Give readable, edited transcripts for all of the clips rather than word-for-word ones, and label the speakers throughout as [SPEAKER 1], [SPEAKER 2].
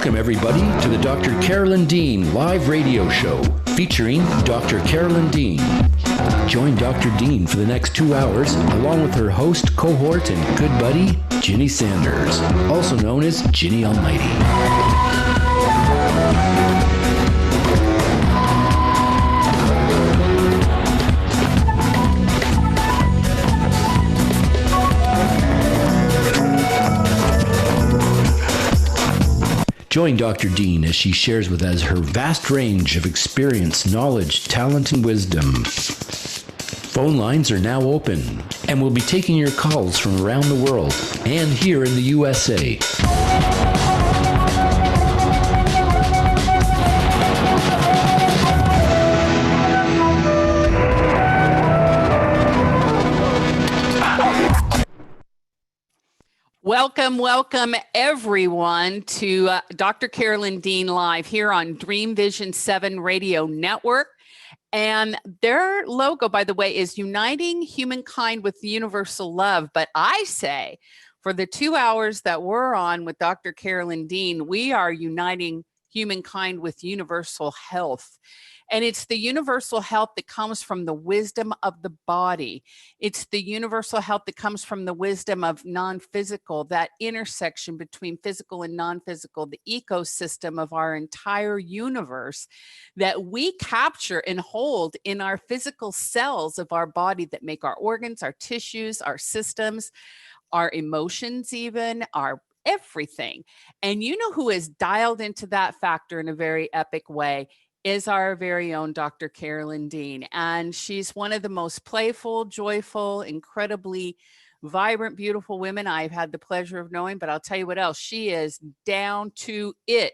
[SPEAKER 1] Welcome, everybody, to the Dr. Carolyn Dean live radio show featuring Dr. Carolyn Dean. Join Dr. Dean for the next 2 hours along with her host, cohort, and good buddy, Ginny Sanders, also known as Ginny Almighty. Join Dr. Dean as she shares with us her vast range of experience, knowledge, talent, and wisdom. Phone lines are now open, and we'll be taking your calls from around the world and here in the USA.
[SPEAKER 2] Welcome everyone to Dr. Carolyn Dean Live here on Dream Vision 7 Radio Network. And their logo, by the way, is Uniting Humankind with Universal Love. But I say, for the 2 hours that we're on with Dr. Carolyn Dean, we are uniting humankind with universal health. And it's the universal health that comes from the wisdom of the body. It's the universal health that comes from the wisdom of non-physical, that intersection between physical and non-physical, the ecosystem of our entire universe that we capture and hold in our physical cells of our body that make our organs, our tissues, our systems, our emotions even, our everything. And you know who is dialed into that factor in a very epic way is our very own Dr. Carolyn Dean. And she's one of the most playful, joyful, incredibly vibrant, beautiful women I've had the pleasure of knowing. But I'll tell you what else, she is down to it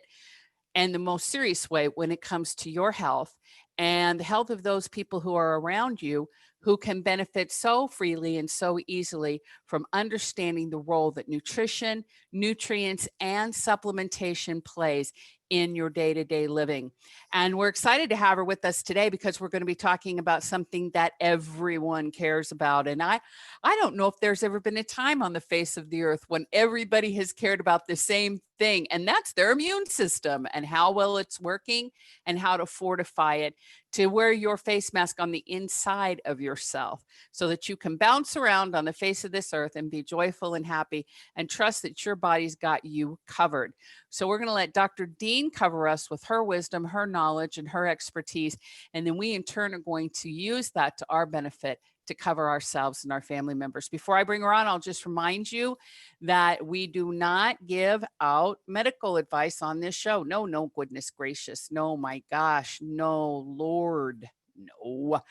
[SPEAKER 2] and the most serious way when it comes to your health and the health of those people who are around you who can benefit so freely and so easily from understanding the role that nutrition, nutrients, and supplementation plays in your day-to-day living. And we're excited to have her with us today because we're going to be talking about something that everyone cares about. And I don't know if there's ever been a time on the face of the earth when everybody has cared about the same thing, and that's their immune system and how well it's working and how to fortify it to wear your face mask on the inside of yourself so that you can bounce around on the face of this earth and be joyful and happy and trust that your body's got you covered. So we're going to let Dr. Dean cover us with her wisdom, her knowledge, and her expertise. And then we in turn are going to use that to our benefit to cover ourselves and our family members. Before I bring her on, I'll just remind you that we do not give out medical advice on this show. No, goodness gracious. No, my gosh. No, Lord. No,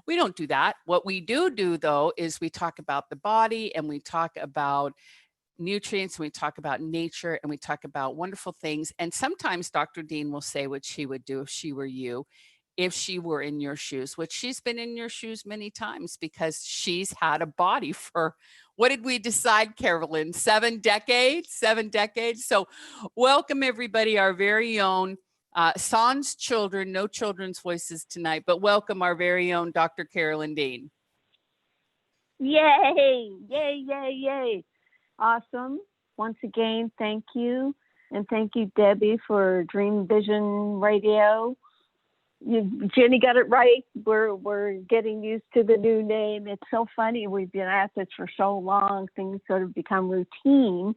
[SPEAKER 2] we don't do that. What we do though, is we talk about the body and we talk about nutrients, and we talk about nature, and we talk about wonderful things. And sometimes Dr. Dean will say what she would do if she were you, if she were in your shoes, which she's been in your shoes many times because she's had a body for, what did we decide, Carolyn? 7 decades? 7 decades. So welcome everybody, our very own sans children, no children's voices tonight, but welcome our very own Dr. Carolyn Dean.
[SPEAKER 3] Yay, yay, yay, yay. Awesome. Once again, thank you. And thank you, Debbie, for Dream Vision Radio. Jenny got it right. We're getting used to the new name. It's so funny. We've been at this for so long. Things sort of become routine.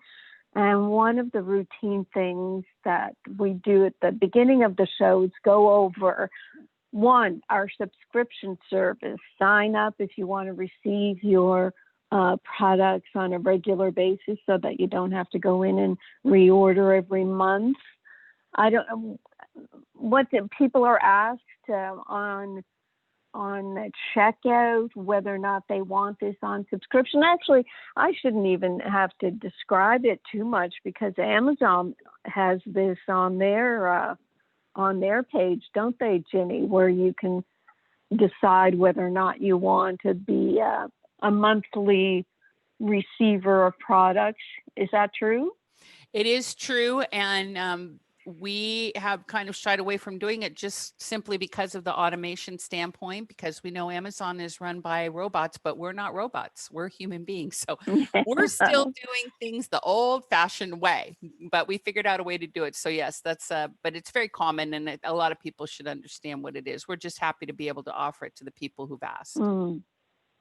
[SPEAKER 3] And one of the routine things that we do at the beginning of the show is go over, one, our subscription service. Sign up if you want to receive your products on a regular basis so that you don't have to go in and reorder every month. I don't know what people are asked on the checkout whether or not they want this on subscription. Actually, I shouldn't even have to describe it too much because Amazon has this on their page, don't they, Ginny, where you can decide whether or not you want to be a monthly receiver of products. Is that true?
[SPEAKER 2] It is true. And we have kind of shied away from doing it just simply because of the automation standpoint, because we know Amazon is run by robots, but we're not robots. We're human beings. So we're still doing things the old fashioned way, but we figured out a way to do it. So yes, that's, but it's very common, and a lot of people should understand what it is. We're just happy to be able to offer it to the people who've asked.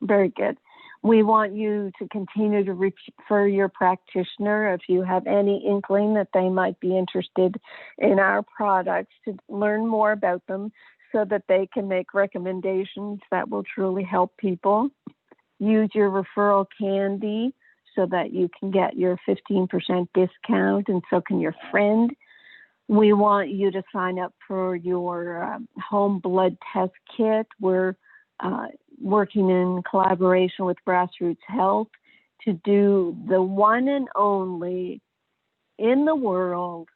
[SPEAKER 3] Very good. We want you to continue to refer your practitioner if you have any inkling that they might be interested in our products, to learn more about them so that they can make recommendations that will truly help people. Use your referral candy so that you can get your 15% discount, and so can your friend. We want you to sign up for your home blood test kit. We're working in collaboration with Grassroots Health to do the one and only in the world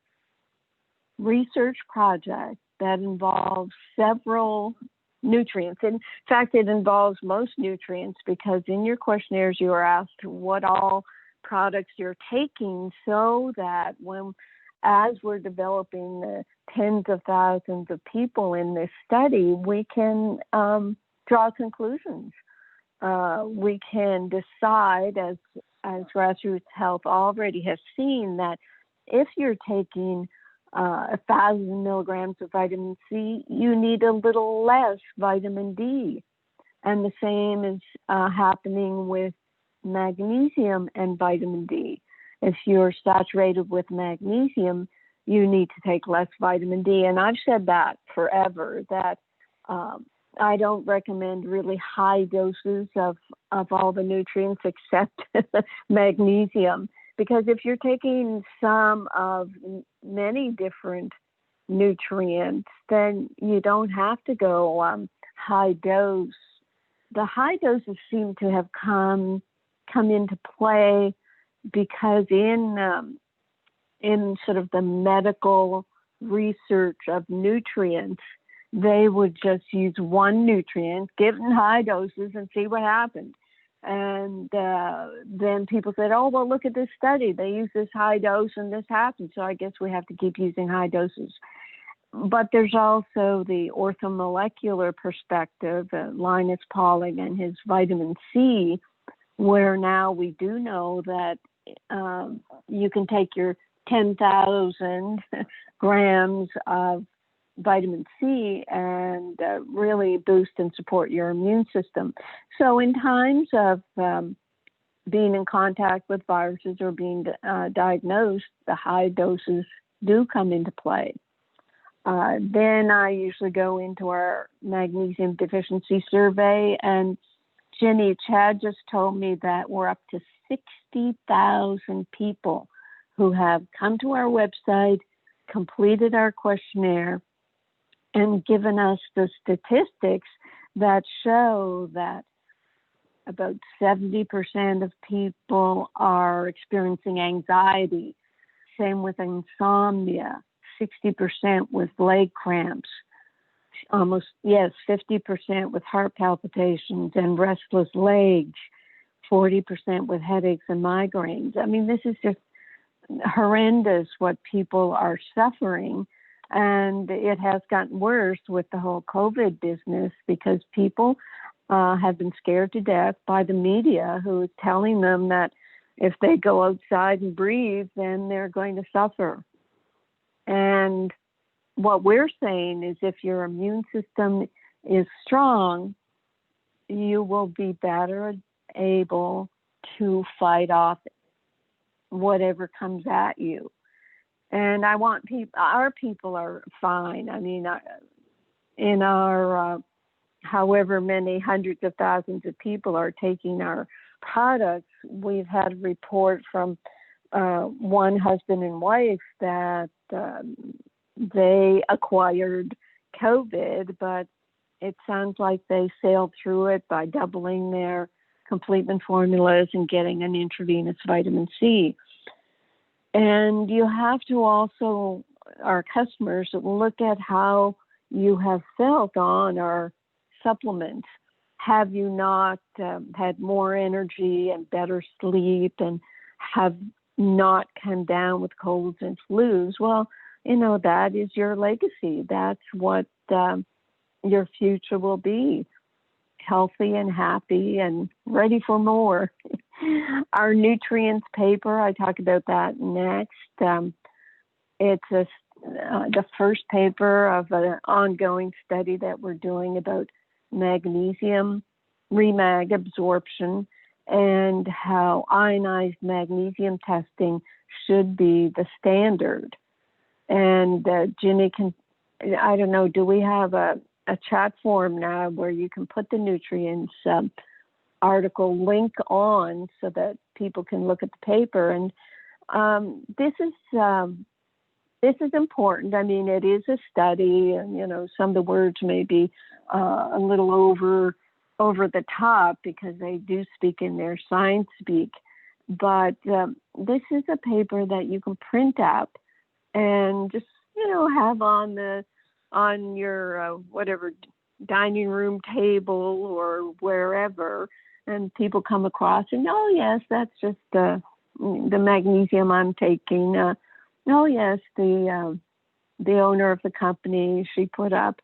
[SPEAKER 3] research project that involves several nutrients. In fact, it involves most nutrients, because in your questionnaires you are asked what all products you're taking, so that as we're developing the tens of thousands of people in this study, we can draw conclusions. We can decide, as Grassroots Health already has seen, that if you're taking 1,000 milligrams of vitamin C, you need a little less vitamin D. And the same is happening with magnesium and vitamin D. If you're saturated with magnesium, you need to take less vitamin D. And I've said that forever, that I don't recommend really high doses of all the nutrients except magnesium, because if you're taking some of many different nutrients, then you don't have to go high dose. The high doses seem to have come into play because in sort of the medical research of nutrients, they would just use one nutrient, give it in high doses, and see what happened. And then people said, oh, well, look at this study. They use this high dose and this happened, so I guess we have to keep using high doses. But there's also the orthomolecular perspective, Linus Pauling and his vitamin C, where now we do know that you can take your 10,000 grams of vitamin C and really boost and support your immune system. So in times of being in contact with viruses or being diagnosed, the high doses do come into play. Then I usually go into our magnesium deficiency survey, and Jenny, Chad just told me that we're up to 60,000 people who have come to our website, completed our questionnaire, and given us the statistics that show that about 70% of people are experiencing anxiety, same with insomnia, 60% with leg cramps, 50% with heart palpitations and restless legs, 40% with headaches and migraines. I mean, this is just horrendous what people are suffering. And it has gotten worse with the whole COVID business, because people have been scared to death by the media, who is telling them that if they go outside and breathe, then they're going to suffer. And what we're saying is, if your immune system is strong, you will be better able to fight off whatever comes at you. And I want our people are fine. I mean, in our however many hundreds of thousands of people are taking our products, we've had a report from one husband and wife that they acquired COVID, but it sounds like they sailed through it by doubling their complement formulas and getting an intravenous vitamin C. And you have to also, our customers, look at how you have felt on our supplements. Have you not had more energy and better sleep, and have not come down with colds and flus? Well, that is your legacy. That's what your future will be. Healthy and happy and ready for more. Our nutrients paper, I talk about that next. It's the first paper of an ongoing study that we're doing about magnesium, remag absorption, and how ionized magnesium testing should be the standard. And Ginny I don't know, do we have a chat forum now where you can put the nutrients article link on so that people can look at the paper? And this is important. I mean, it is a study, and some of the words may be a little over the top because they do speak in their science speak. But this is a paper that you can print up and just have on your whatever dining room table or wherever, and people come across and, oh yes, that's just the magnesium I'm taking. Oh yes, the owner of the company, she put up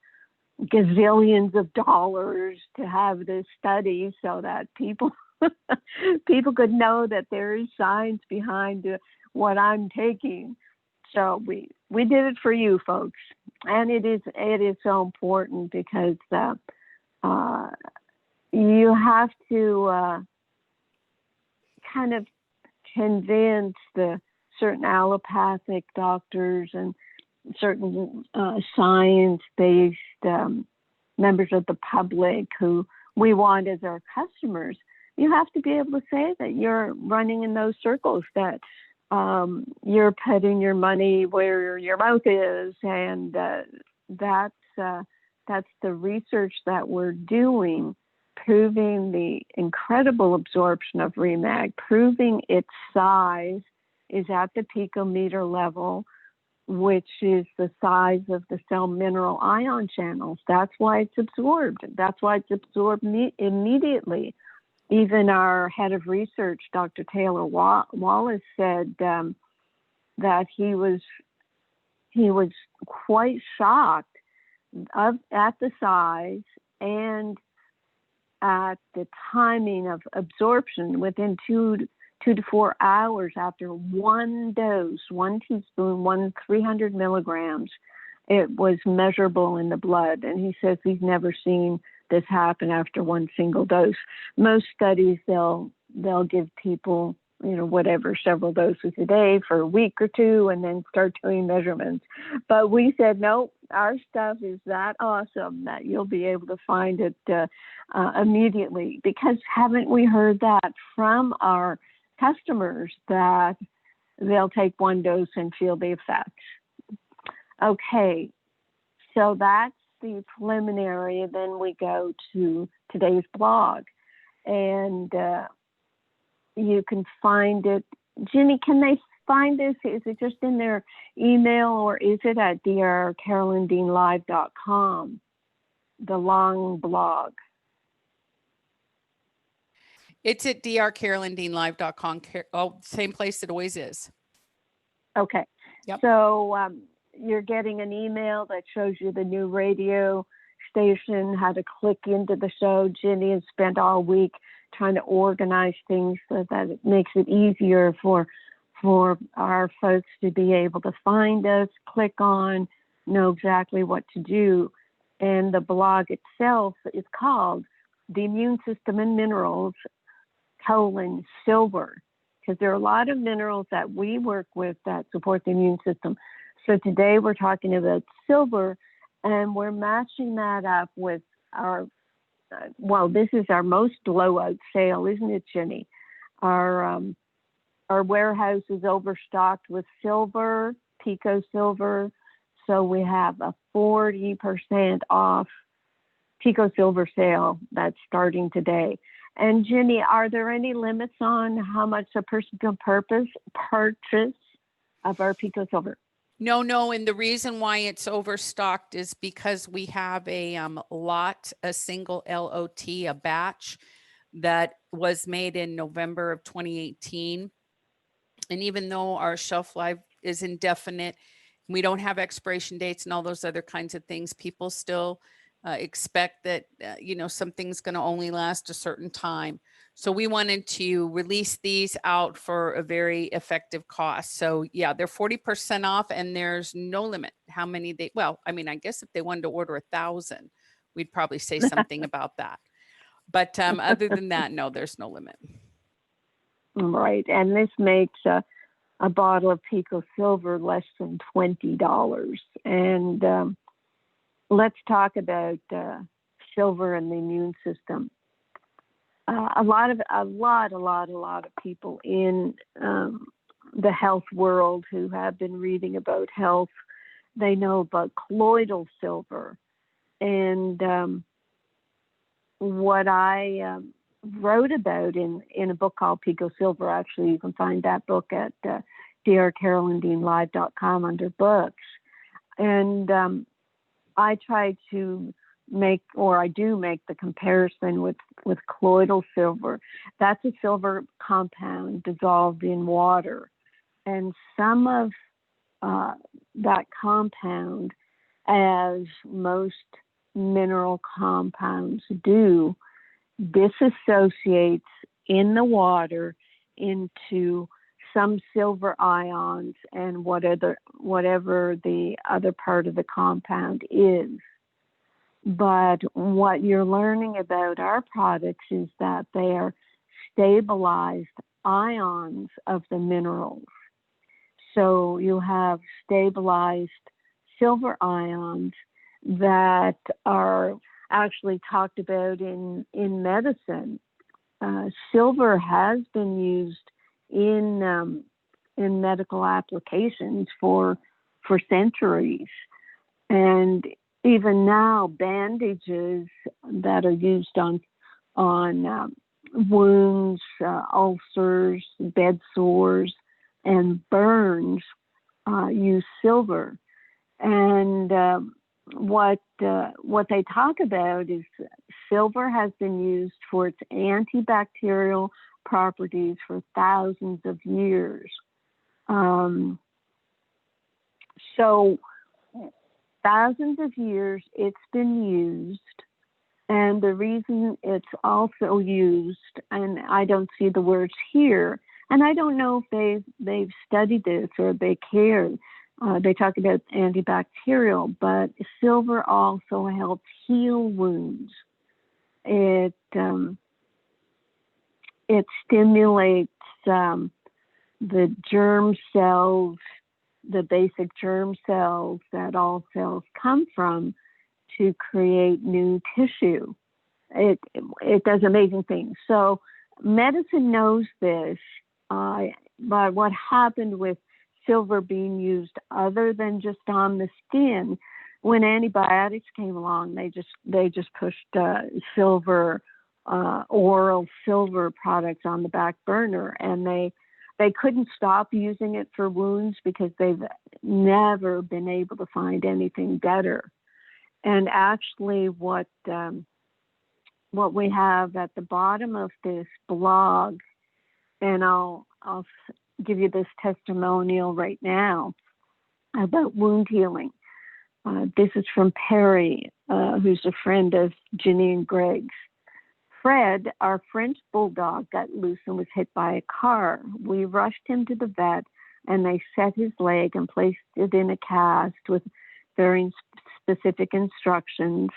[SPEAKER 3] gazillions of dollars to have this study so that people could know that there is science behind what I'm taking. So we did it for you folks, and it is so important because you have to kind of convince the certain allopathic doctors and certain science-based members of the public who we want as our customers. You have to be able to say that you're running in those circles, that you're putting your money where your mouth is, and that's the research that we're doing, proving the incredible absorption of remag, proving its size is at the picometer level, which is the size of the cell mineral ion channels. That's why it's absorbed. That's why it's absorbed immediately. Even our head of research, Dr. Taylor Wallace, said that he was quite shocked at the size and at the timing of absorption. Within 2 to 4 hours after one dose, 1 teaspoon, 300 milligrams, it was measurable in the blood. And he says he's never seen this happen after one single dose. Most studies, they'll give people, several doses a day for a week or two and then start doing measurements. But we said, no, our stuff is that awesome that you'll be able to find it immediately, because haven't we heard that from our customers that they'll take one dose and feel the effects? Okay, so that's the preliminary. Then we go to today's blog, and you can find it. Ginny, can they find this? Is it just in their email, or is it at drcarolyndeanlive.com, the long blog?
[SPEAKER 2] It's at drcarolyndeanlive.com. Oh, same place it always is.
[SPEAKER 3] Okay.
[SPEAKER 2] Yep.
[SPEAKER 3] So you're getting an email that shows you the new radio station, how to click into the show. Ginny has spent all week trying to organize things so that it makes it easier for our folks to be able to find us, click on, know exactly what to do. And the blog itself is called The Immune System and Minerals, Silver, because there are a lot of minerals that we work with that support the immune system. So today we're talking about silver, and we're matching that up with our, this is our most blowout sale, isn't it, Ginny? Our warehouse is overstocked with silver, Pico silver. So we have a 40% off Pico silver sale that's starting today. And Ginny, are there any limits on how much a person can purchase of our Pico silver?
[SPEAKER 2] No. And the reason why it's overstocked is because we have a single LOT, a batch that was made in November of 2018. And even though our shelf life is indefinite, We don't have expiration dates and all those other kinds of things. People still expect that, something's going to only last a certain time. So we wanted to release these out for a very effective cost. So yeah, they're 40% off, and there's no limit how many I guess if they wanted to order 1,000, we'd probably say something about that. But other than that, no, there's no limit.
[SPEAKER 3] Right. And this makes a bottle of Pico Silver less than $20. And let's talk about silver and the immune system. A lot of people in the health world who have been reading about health, they know about colloidal silver. And what I wrote about in a book called Pico Silver, actually, you can find that book at drcarolyndeanlive.com under books. And I try to make the comparison with colloidal silver. That's a silver compound dissolved in water. And some of that compound, as most mineral compounds do, disassociates in the water into some silver ions and whatever the other part of the compound is. But what you're learning about our products is that they are stabilized ions of the minerals. So you have stabilized silver ions that are actually talked about in medicine. Silver has been used in medical applications for centuries, and even now, bandages that are used on wounds, ulcers, bed sores, and burns use silver. And what they talk about is silver has been used for its antibacterial properties for thousands of years. So thousands of years it's been used, and the reason it's also used, and I don't see the words here, and I don't know if they've studied this or they care. They talk about antibacterial, but silver also helps heal wounds. It stimulates the germ cells, the basic germ cells that all cells come from, to create new tissue. It does amazing things. So medicine knows this, but what happened with silver being used other than just on the skin, when antibiotics came along, they just pushed silver, oral silver products on the back burner, and they couldn't stop using it for wounds because they've never been able to find anything better. And actually what we have at the bottom of this blog, and I'll give you this testimonial right now about wound healing. This is from Perry, who's a friend of Ginny and Greg's. Fred, our French bulldog, got loose and was hit by a car. We rushed him to the vet, and they set his leg and placed it in a cast with very specific instructions.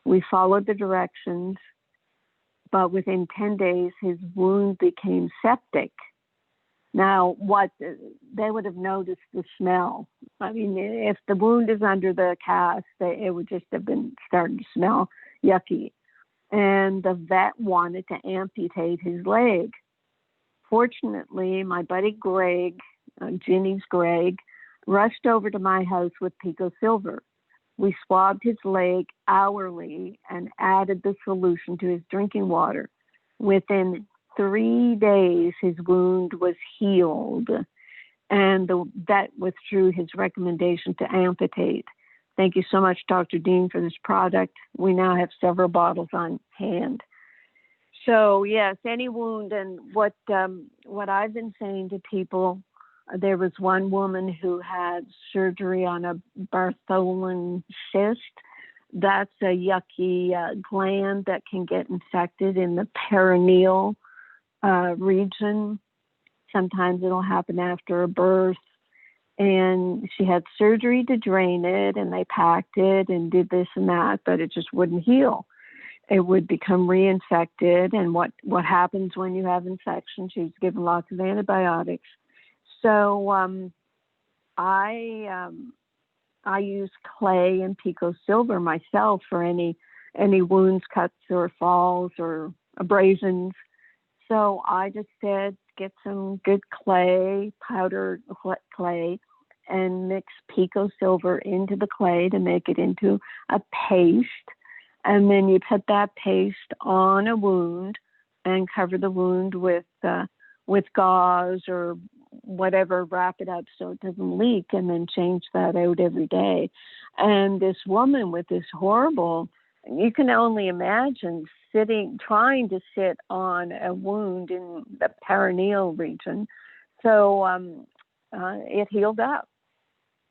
[SPEAKER 3] We followed the directions, but within 10 days, his wound became septic. Now, what they would have noticed the smell. I mean, if the wound is under the cast, it would just have been starting to smell yucky. And the vet wanted to amputate his leg. Fortunately, my buddy Greg, Ginny's Greg, rushed over to my house with Pico Silver. We swabbed his leg hourly and added the solution to his drinking water. Within 3 days, his wound was healed, and the vet withdrew his recommendation to amputate. Thank you so much, Dr. Dean, for this product. We now have several bottles on hand. So yes, any wound, and what I've been saying to people There was one woman who had surgery on a Bartholin cyst. That's a yucky gland that can get infected in the perineal region. Sometimes it'll happen after a birth. And she had surgery to drain it, and they packed it and did this and that, but it just wouldn't heal. It would become reinfected. And what happens when you have infection? She was given lots of antibiotics. So I use clay and pico silver myself for any wounds, cuts, or falls or abrasions. So I just said, get some good clay, powdered clay, and mix pico silver into the clay to make it into a paste. And then you put that paste on a wound and cover the wound with gauze or whatever, wrap it up so it doesn't leak, and then change that out every day. And this woman with this horrible, you can only imagine trying to sit on a wound in the perineal region. So it healed up.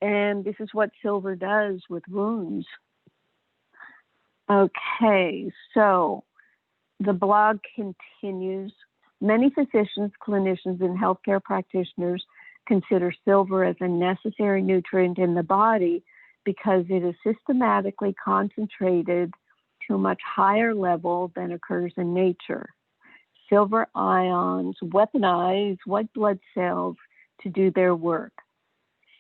[SPEAKER 3] And this is what silver does with wounds. Okay, so the blog continues. Many physicians, clinicians, and healthcare practitioners consider silver as a necessary nutrient in the body because it is systematically concentrated to a much higher level than occurs in nature. Silver ions weaponize white blood cells to do their work.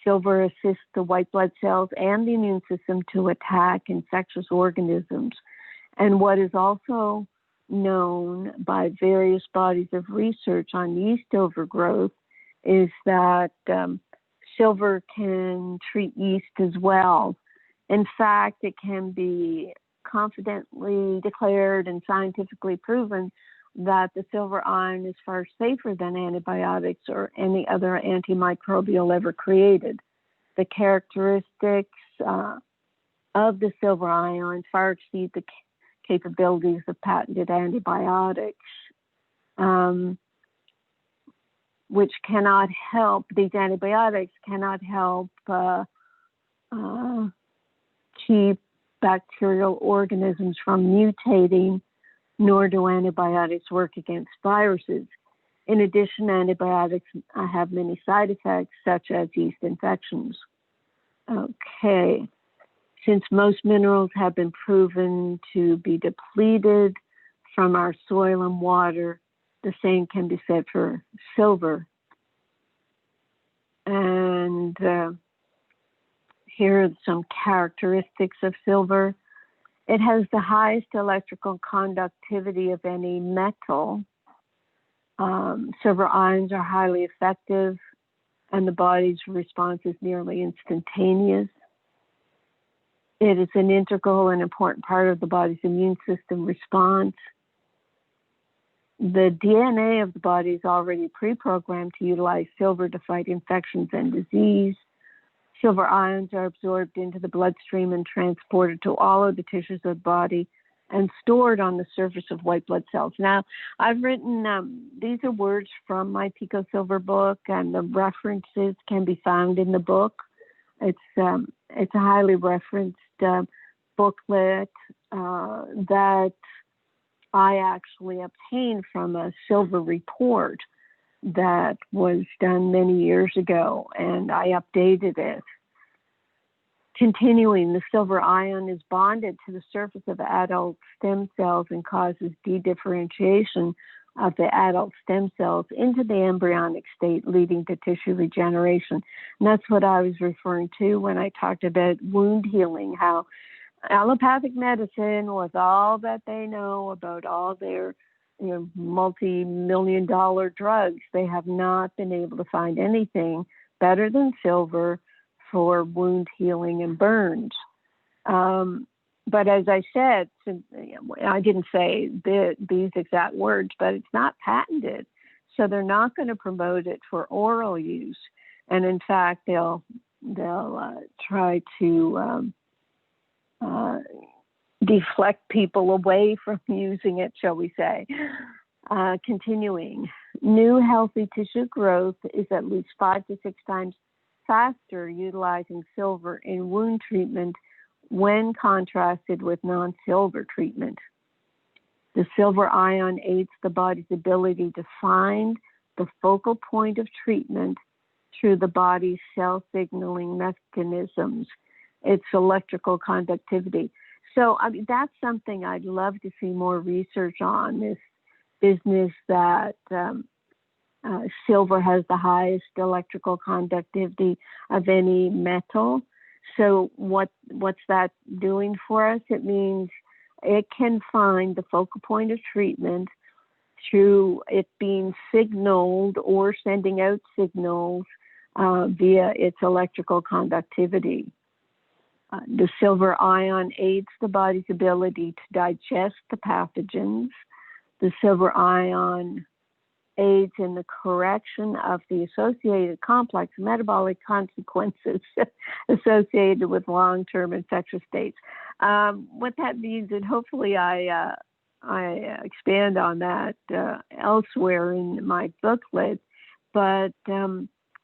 [SPEAKER 3] Silver assists the white blood cells and the immune system to attack infectious organisms. And what is also known by various bodies of research on yeast overgrowth is that silver can treat yeast as well. In fact, it can be confidently declared and scientifically proven that the silver ion is far safer than antibiotics or any other antimicrobial ever created. The characteristics of the silver ion far exceed the capabilities of patented antibiotics, which cannot help, these antibiotics cannot help keep bacterial organisms from mutating, nor do antibiotics work against viruses. In addition, antibiotics have many side effects, such as yeast infections. Okay. Since most minerals have been proven to be depleted from our soil and water, the same can be said for silver. And here are some characteristics of silver. It has the highest electrical conductivity of any metal. Silver ions are highly effective, and the body's response is nearly instantaneous. It is an integral and important part of the body's immune system response. The DNA of the body is already pre-programmed to utilize silver to fight infections and disease. Silver ions are absorbed into the bloodstream and transported to all of the tissues of the body and stored on the surface of white blood cells. Now, I've written, these are words from my Pico Silver book, and the references can be found in the book. It's a highly referenced booklet that I actually obtained from a silver report that was done many years ago, and I updated it. Continuing, the silver ion is bonded to the surface of adult stem cells and causes dedifferentiation of the adult stem cells into the embryonic state, leading to tissue regeneration. And that's what I was referring to when I talked about wound healing, how allopathic medicine, with all that they know about all their multi-million-dollar drugs, they have not been able to find anything better than silver for wound healing and burns. But as I said, I didn't say these exact words, but it's not patented. So they're not going to promote it for oral use. And in fact, they'll try to deflect people away from using it, shall we say. Continuing, New healthy tissue growth is at least 5 to 6 times faster utilizing silver in wound treatment when contrasted with non-silver treatment. The silver ion aids the body's ability to find the focal point of treatment through the body's cell signaling mechanisms, its electrical conductivity. So that's something I'd love to see more research on, this business that silver has the highest electrical conductivity of any metal. So what's that doing for us? It means it can find the focal point of treatment through it being signaled or sending out signals via its electrical conductivity. The silver ion aids the body's ability to digest the pathogens. The silver ion aids in the correction of the associated complex metabolic consequences associated with long-term infectious states. What that means, and hopefully I expand on that elsewhere in my booklet, but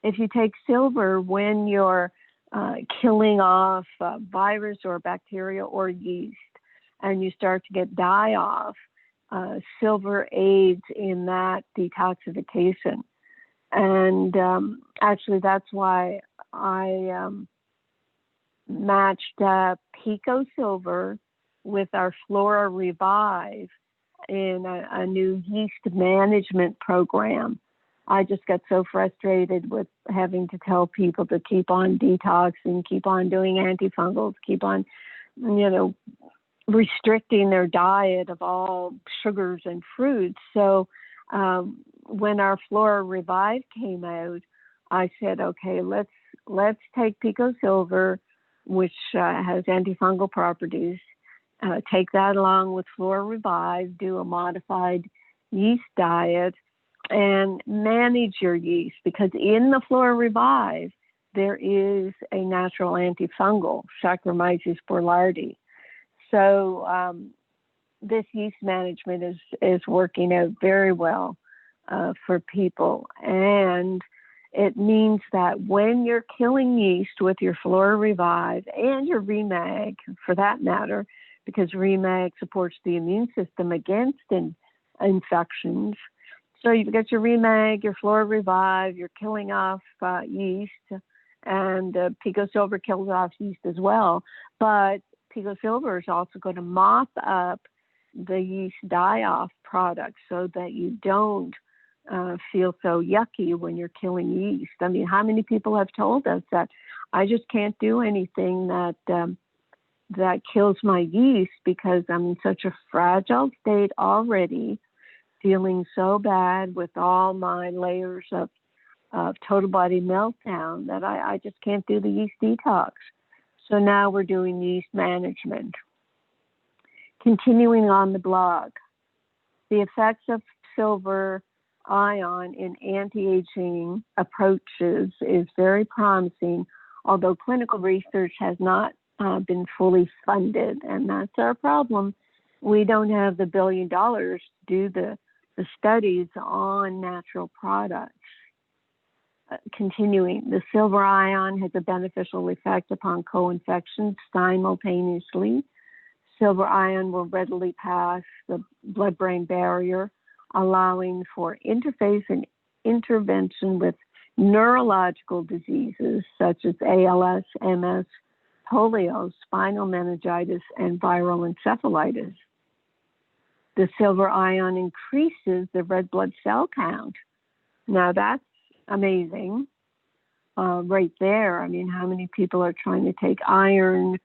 [SPEAKER 3] if you take silver when you're killing off virus or bacteria or yeast, and you start to get die-off, silver aids in that detoxification. And actually, that's why I matched Pico Silver with our Flora Revive in a new yeast management program. I just got so frustrated with having to tell people to keep on detoxing, keep on doing antifungals, keep on, restricting their diet of all sugars and fruits. So when our Flora Revive came out, I said, okay, let's take Pico Silver, which has antifungal properties, take that along with Flora Revive, do a modified yeast diet, and manage your yeast, because in the Flora Revive, there is a natural antifungal, Saccharomyces boulardii. So this yeast management is working out very well for people. And it means that when you're killing yeast with your Flora Revive and your Remag, for that matter, because Remag supports the immune system against infections. So you've got your Remag, your Flora Revive, you're killing off yeast, and Pico Silver kills off yeast as well. But Pico Silver is also going to mop up the yeast die-off product so that you don't feel so yucky when you're killing yeast. I mean, how many people have told us that I just can't do anything that kills my yeast because I'm in such a fragile state already, feeling so bad with all my layers of total body meltdown that I just can't do the yeast detox. So now we're doing yeast management. Continuing on the blog, the effects of silver ion in anti-aging approaches is very promising, although clinical research has not been fully funded, and that's our problem. We don't have the $1 billion to do the studies on natural products. Continuing, the silver ion has a beneficial effect upon co-infections simultaneously. Silver ion will readily pass the blood-brain barrier, allowing for interface and intervention with neurological diseases such as ALS, MS, polio, spinal meningitis, and viral encephalitis. The silver ion increases the red blood cell count. Now that's amazing right there. I mean, how many people are trying to take iron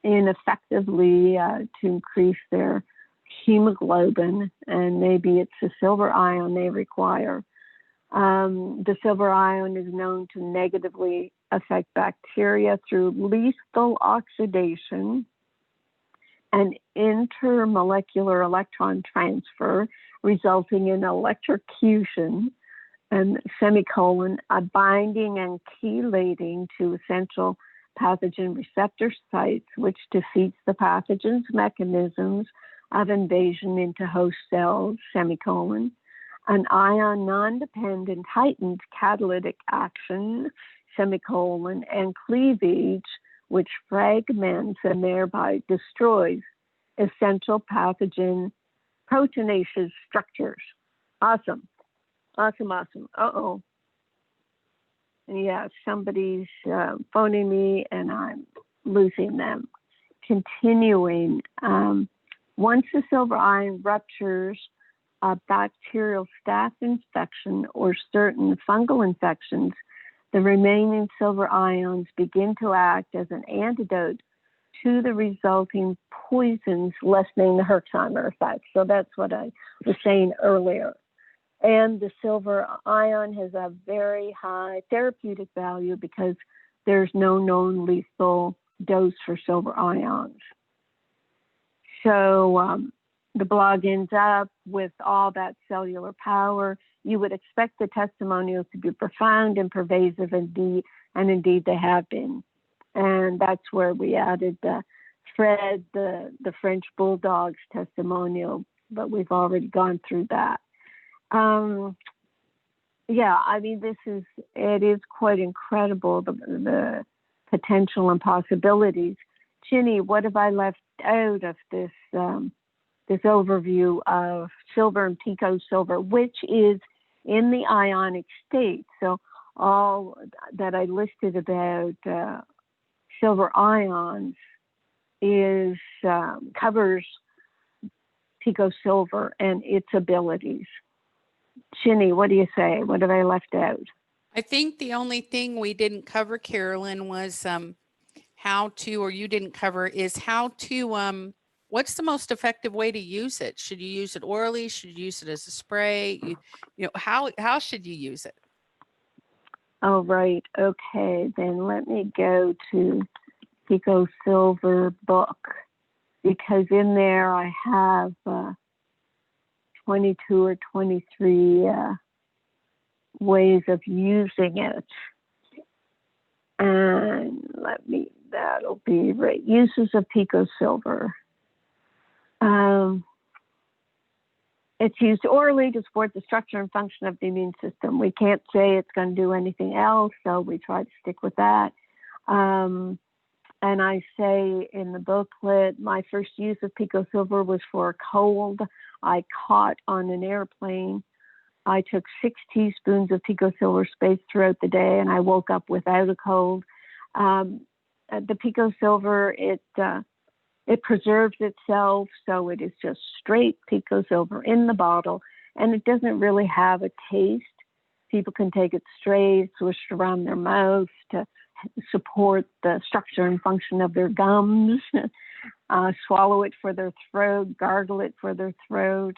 [SPEAKER 3] ineffectively to increase their hemoglobin, and maybe it's the silver ion they require. The silver ion is known to negatively affect bacteria through lethal oxidation and intermolecular electron transfer, resulting in electrocution and a binding and chelating to essential pathogen receptor sites, which defeats the pathogen's mechanisms of invasion into host cells, an ion non-dependent heightened catalytic action, semicolon, and cleavage, which fragments and thereby destroys essential pathogen proteinaceous structures. Awesome. Awesome, awesome. Uh-oh. Yeah, somebody's phoning me and I'm losing them. Continuing. Once the silver ion ruptures a bacterial staph infection or certain fungal infections, the remaining silver ions begin to act as an antidote to the resulting poisons, lessening the Herxheimer effect. So that's what I was saying earlier. And the silver ion has a very high therapeutic value because there's no known lethal dose for silver ions. So the blog ends up with all that cellular power. You would expect the testimonials to be profound and pervasive, and indeed they have been. And that's where we added Fred, the French Bulldog's testimonial, but we've already gone through that. Yeah, I mean, it is quite incredible, the potential and possibilities. Ginny, what have I left out of this this overview of silver and pico silver, which is in the ionic state? So all that I listed about silver ions is covers pico silver and its abilities. Ginny, what do you say? What have I left out?
[SPEAKER 2] I think the only thing we didn't cover, Carolyn, was how to, or you didn't cover, is how to, what's the most effective way to use it? Should you use it orally? Should you use it as a spray? You know, how should you use it?
[SPEAKER 3] Oh, right. Okay, then let me go to Pico Silver book, because in there I have 22 or 23 ways of using it. And that'll be right. Uses of Pico Silver. It's used orally to support the structure and function of the immune system. We can't say it's going to do anything else, so we try to stick with that. And I say in the booklet, my first use of Pico Silver was for a cold I caught on an airplane. I took 6 teaspoons of Pico Silver spaced throughout the day, and I woke up without a cold. The Pico Silver, it preserves itself, so it is just straight Pico Silver in the bottle, and it doesn't really have a taste. People can take it straight, swish it around their mouth to support the structure and function of their gums, swallow it for their throat, gargle it for their throat.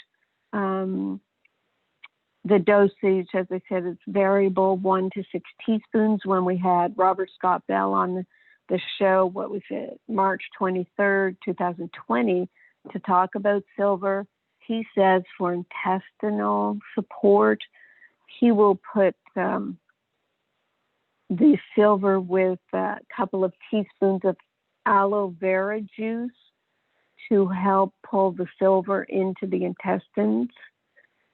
[SPEAKER 3] The dosage, as I said, is variable, 1 to 6 teaspoons. When we had Robert Scott Bell on the show, what was it, March 23rd, 2020, to talk about silver, he says for intestinal support, he will put the silver with a couple of teaspoons of aloe vera juice to help pull the silver into the intestines.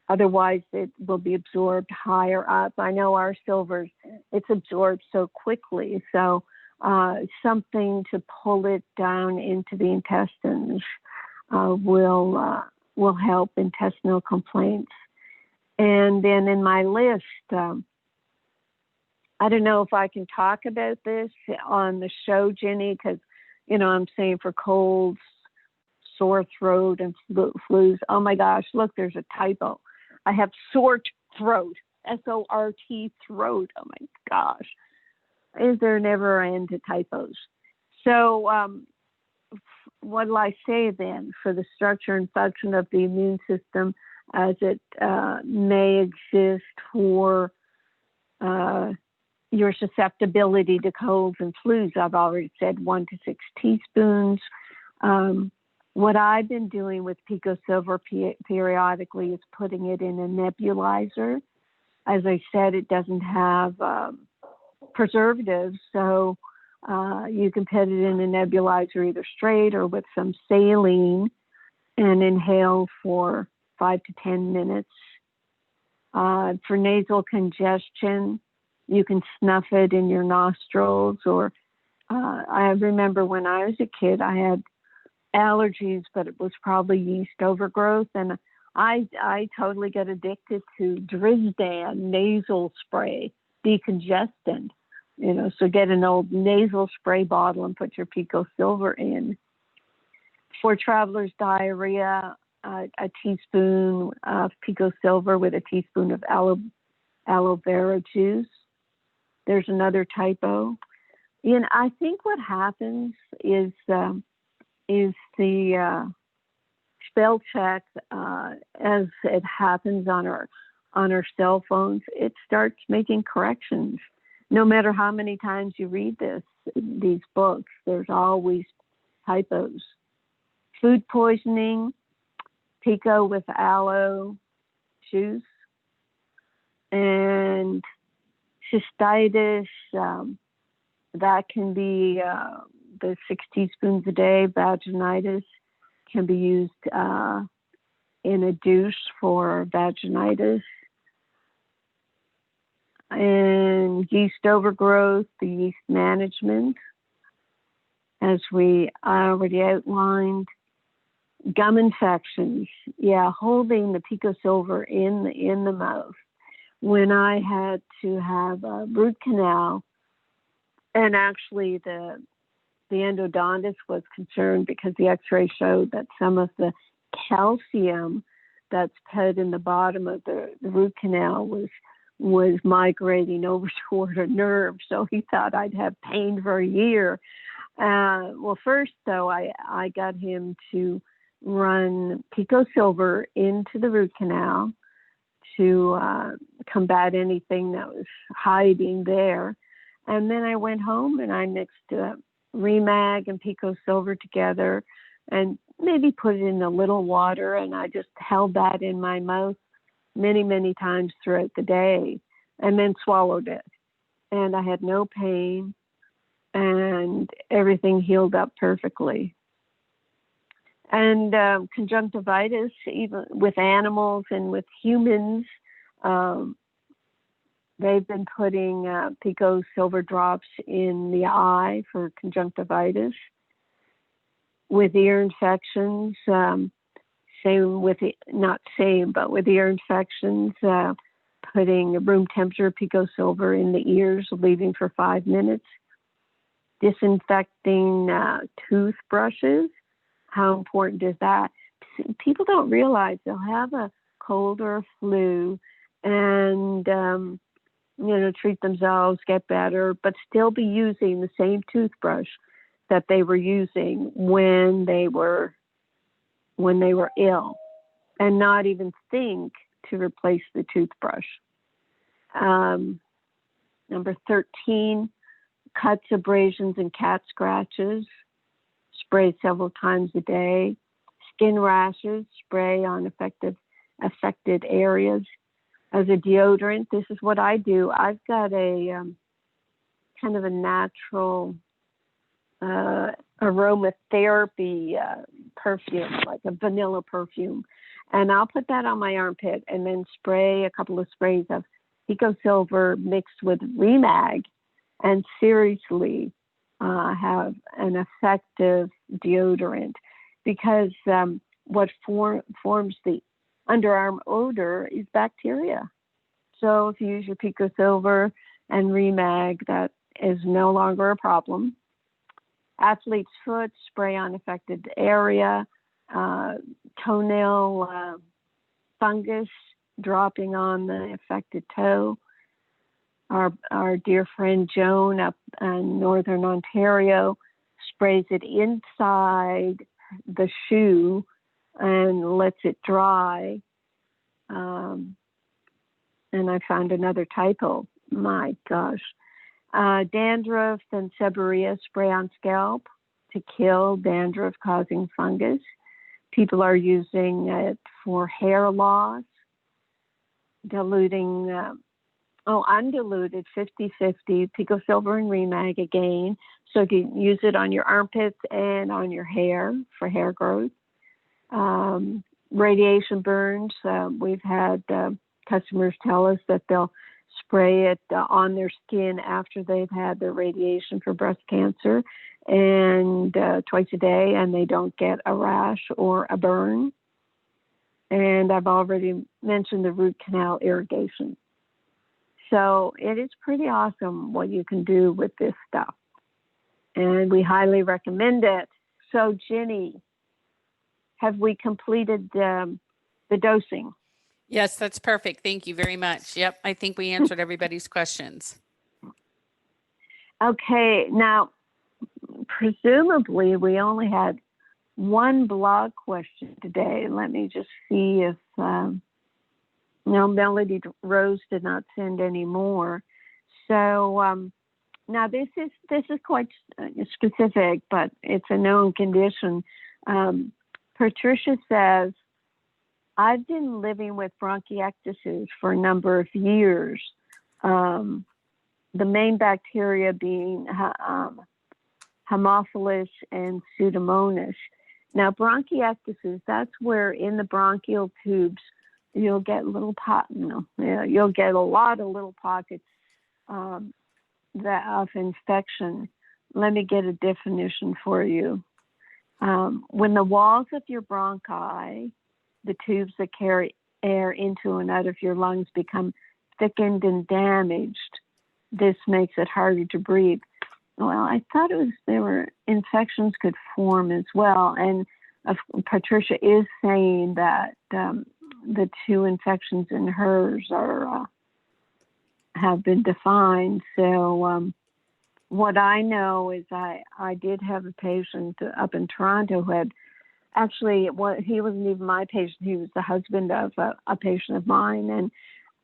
[SPEAKER 3] Otherwise, it will be absorbed higher up. I know our silver, it's absorbed so quickly. So something to pull it down into the intestines will help intestinal complaints. And then in my list, I don't know if I can talk about this on the show, Ginny, because, you know, I'm saying for colds, sore throat, and flus. Oh my gosh, look, there's a typo. I have sore throat, S-O-R-T throat. Oh my gosh. Is there never an end to typos? So what will I say then for the structure and function of the immune system as it may exist for your susceptibility to colds and flus? I've already said 1 to 6 teaspoons. What I've been doing with Pico Silver periodically is putting it in a nebulizer. As I said, it doesn't have preservatives, so you can put it in a nebulizer either straight or with some saline and inhale for 5 to 10 minutes. For nasal congestion, you can snuff it in your nostrils, or I remember when I was a kid, I had allergies, but it was probably yeast overgrowth, and I totally got addicted to Drisdan nasal spray, decongestant. So get an old nasal spray bottle and put your Pico Silver in. For traveler's diarrhea, a teaspoon of Pico Silver with a teaspoon of aloe vera juice. There's another typo. I think what happens is the spell check, as it happens on our cell phones, it starts making corrections. No matter how many times you read these books, there's always typos. Food poisoning, Pico with aloe juice, and cystitis, that can be the 6 teaspoons a day. Vaginitis can be used in a douche for vaginitis. And yeast overgrowth, the yeast management, as we already outlined. Gum infections, holding the Pico Silver in the mouth. When I had to have a root canal, and actually the endodontist was concerned because the x-ray showed that some of the calcium that's put in the bottom of the root canal was migrating over toward a nerve, so he thought I'd have pain for a year. Well, first, though, I got him to run Pico Silver into the root canal to combat anything that was hiding there. And then I went home and I mixed Remag and Pico Silver together and maybe put it in a little water, and I just held that in my mouth many, many times throughout the day and then swallowed it. And I had no pain and everything healed up perfectly. And conjunctivitis, even with animals and with humans, they've been putting Pico Silver drops in the eye for conjunctivitis. With ear infections, with ear infections, putting room temperature Pico Silver in the ears, leaving for 5 minutes. Disinfecting toothbrushes. How important is that? People don't realize they'll have a cold or a flu and, treat themselves, get better, but still be using the same toothbrush that they were using when they were ill, and not even think to replace the toothbrush. Number 13, cuts, abrasions, and cat scratches. Spray several times a day. Skin rashes, spray on affected areas. As a deodorant, this is what I do. I've got a kind of a natural aromatherapy perfume, like a vanilla perfume. And I'll put that on my armpit and then spray a couple of sprays of Pico Silver mixed with Remag, and seriously have an effective deodorant, because what forms the underarm odor is bacteria. So if you use your Pico Silver and Remag, that is no longer a problem. Athlete's foot, spray on affected area. Toenail fungus, dropping on the affected toe. Our dear friend Joan up in Northern Ontario sprays it inside the shoe and lets it dry. And I found another typo. My gosh. Dandruff and seborrhea, spray on scalp to kill dandruff causing fungus. People are using it for hair loss. Diluting, undiluted 50-50, Pico Silver and Remag again. So you can use it on your armpits and on your hair for hair growth. Radiation burns, we've had customers tell us that they'll spray it on their skin after they've had their radiation for breast cancer, and twice a day, and they don't get a rash or a burn. And I've already mentioned the root canal irrigation. So it is pretty awesome what you can do with this stuff. And we highly recommend it. So Jenny, have we completed the dosing?
[SPEAKER 2] Yes, that's perfect. Thank you very much. Yep, I think we answered everybody's questions.
[SPEAKER 3] Okay, now, presumably we only had one blog question today. Let me just see if, no, Melody Rose did not send any more. So now this is quite specific, but it's a known condition. Patricia says, I've been living with bronchiectasis for a number of years. The main bacteria being Haemophilus and Pseudomonas. Now, bronchiectasis, that's where in the bronchial tubes you'll get you'll get a lot of little pockets of infection. Let me get a definition for you. When the walls of your bronchi, the tubes that carry air into and out of your lungs, become thickened and damaged, this makes it harder to breathe. Well, I thought there were infections could form as well. And Patricia is saying that the two infections in hers have been defined. So what I know is I did have a patient up in Toronto who had actually, he wasn't even my patient. He was the husband of a patient of mine.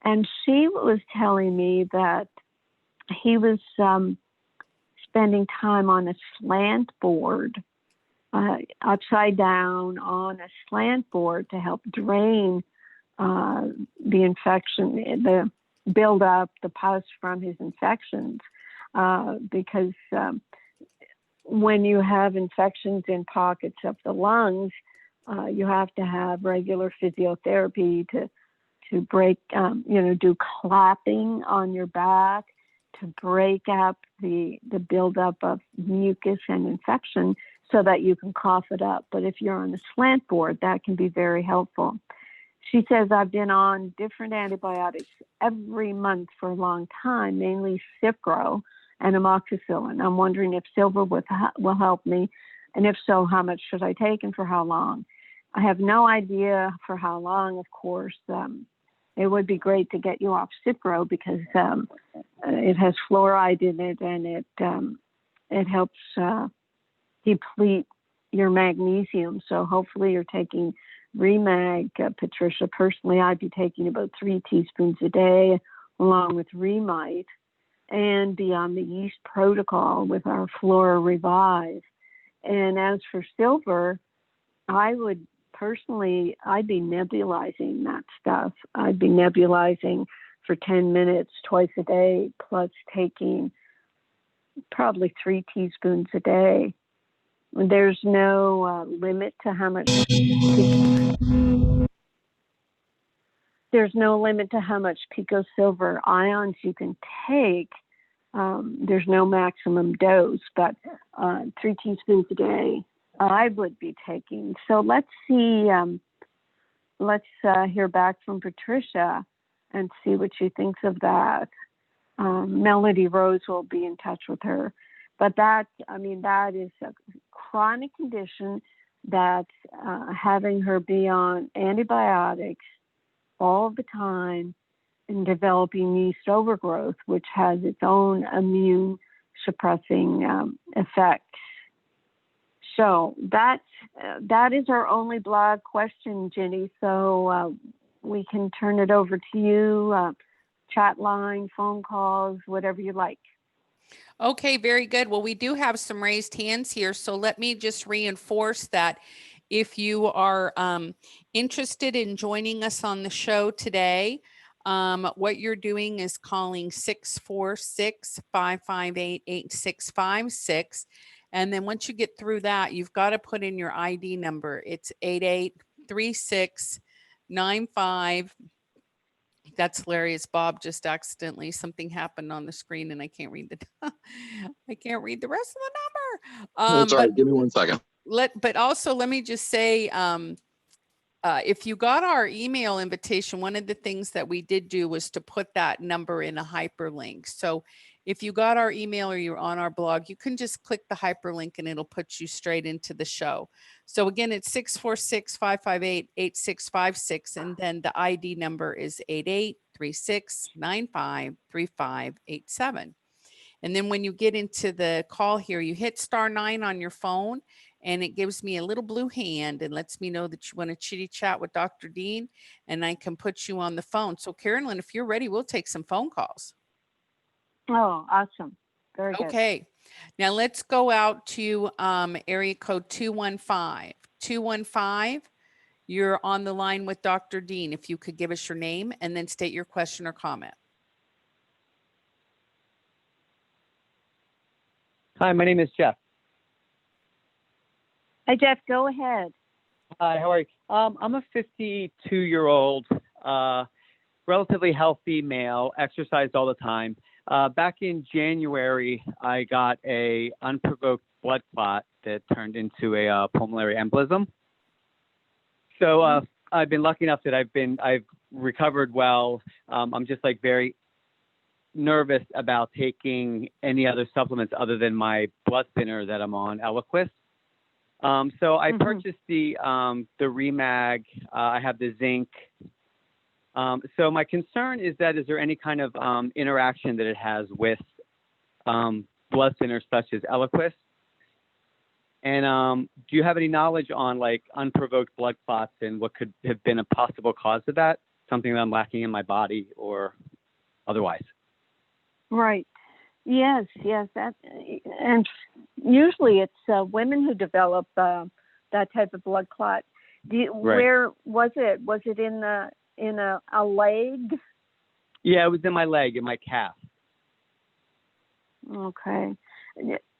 [SPEAKER 3] And she was telling me that he was spending time on a slant board, upside down on a slant board to help drain the infection, the buildup, the pus from his infections, because when you have infections in pockets of the lungs, you have to have regular physiotherapy to break, do clapping on your back to break up the buildup of mucus and infection so that you can cough it up. But if you're on a slant board, that can be very helpful. She says, I've been on different antibiotics every month for a long time, mainly Cipro and amoxicillin. I'm wondering if silver will help me, and if so, how much should I take and for how long? I have no idea for how long, of course. It would be great to get you off Cipro because it has fluoride in it, and it helps deplete your magnesium. So hopefully you're taking Remag, Patricia. Personally, I'd be taking about 3 teaspoons a day along with Remite, and be on the yeast protocol with our Flora Revive. And as for silver, I'd be nebulizing that stuff. I'd be nebulizing for 10 minutes twice a day, plus taking probably 3 teaspoons a day. There's no limit to how much. There's no limit to how much pico silver ions you can take. There's no maximum dose, but 3 teaspoons a day I would be taking. So let's see. Let's hear back from Patricia and see what she thinks of that. Melody Rose will be in touch with her. But that is a chronic condition that's having her be on antibiotics all the time and developing yeast overgrowth, which has its own immune suppressing effects. So that is our only blog question, Jenny. So we can turn it over to you, chat line, phone calls, whatever you like.
[SPEAKER 2] Okay, very good. Well, we do have some raised hands here. So let me just reinforce that if you are interested in joining us on the show today, what you're doing is calling 646-558-8656. And then once you get through that, you've got to put in your ID number. It's 883695. That's hilarious. Bob just accidentally, something happened on the screen and I can't read I can't read the rest of the number.
[SPEAKER 4] That's all right. Give me 1 second.
[SPEAKER 2] But also let me just say, if you got our email invitation, one of the things that we did do was to put that number in a hyperlink. So if you got our email or you're on our blog, you can just click the hyperlink and it'll put you straight into the show. So again, it's 646-558-8656. And then the ID number is 8836953587. And then when you get into the call here, you hit *9 on your phone and it gives me a little blue hand and lets me know that you want to chitty chat with Dr. Dean, and I can put you on the phone. So Carolyn, if you're ready, we'll take some phone calls.
[SPEAKER 3] Oh, awesome. Very good.
[SPEAKER 2] Okay. Now let's go out to area code 215. 215, you're on the line with Dr. Dean. If you could give us your name and then state your question or comment.
[SPEAKER 5] Hi, my name is Jeff.
[SPEAKER 3] Hi, Jeff, go ahead.
[SPEAKER 5] Hi, how are you? I'm a 52-year-old, relatively healthy male, exercised all the time. Back in January, I got a unprovoked blood clot that turned into a pulmonary embolism. So I've been lucky enough that I've recovered well. I'm just like very nervous about taking any other supplements other than my blood thinner that I'm on, Eliquis. So I purchased the Remag. I have the zinc. So my concern is that, is there any kind of interaction that it has with blood thinners such as Eliquis? And do you have any knowledge on like unprovoked blood clots and what could have been a possible cause of that? Something that I'm lacking in my body or otherwise?
[SPEAKER 3] Right. Yes. That, and usually it's women who develop that type of blood clot. Where was it? Was it in a leg?
[SPEAKER 5] Yeah, it was in my leg, in my calf.
[SPEAKER 3] Okay.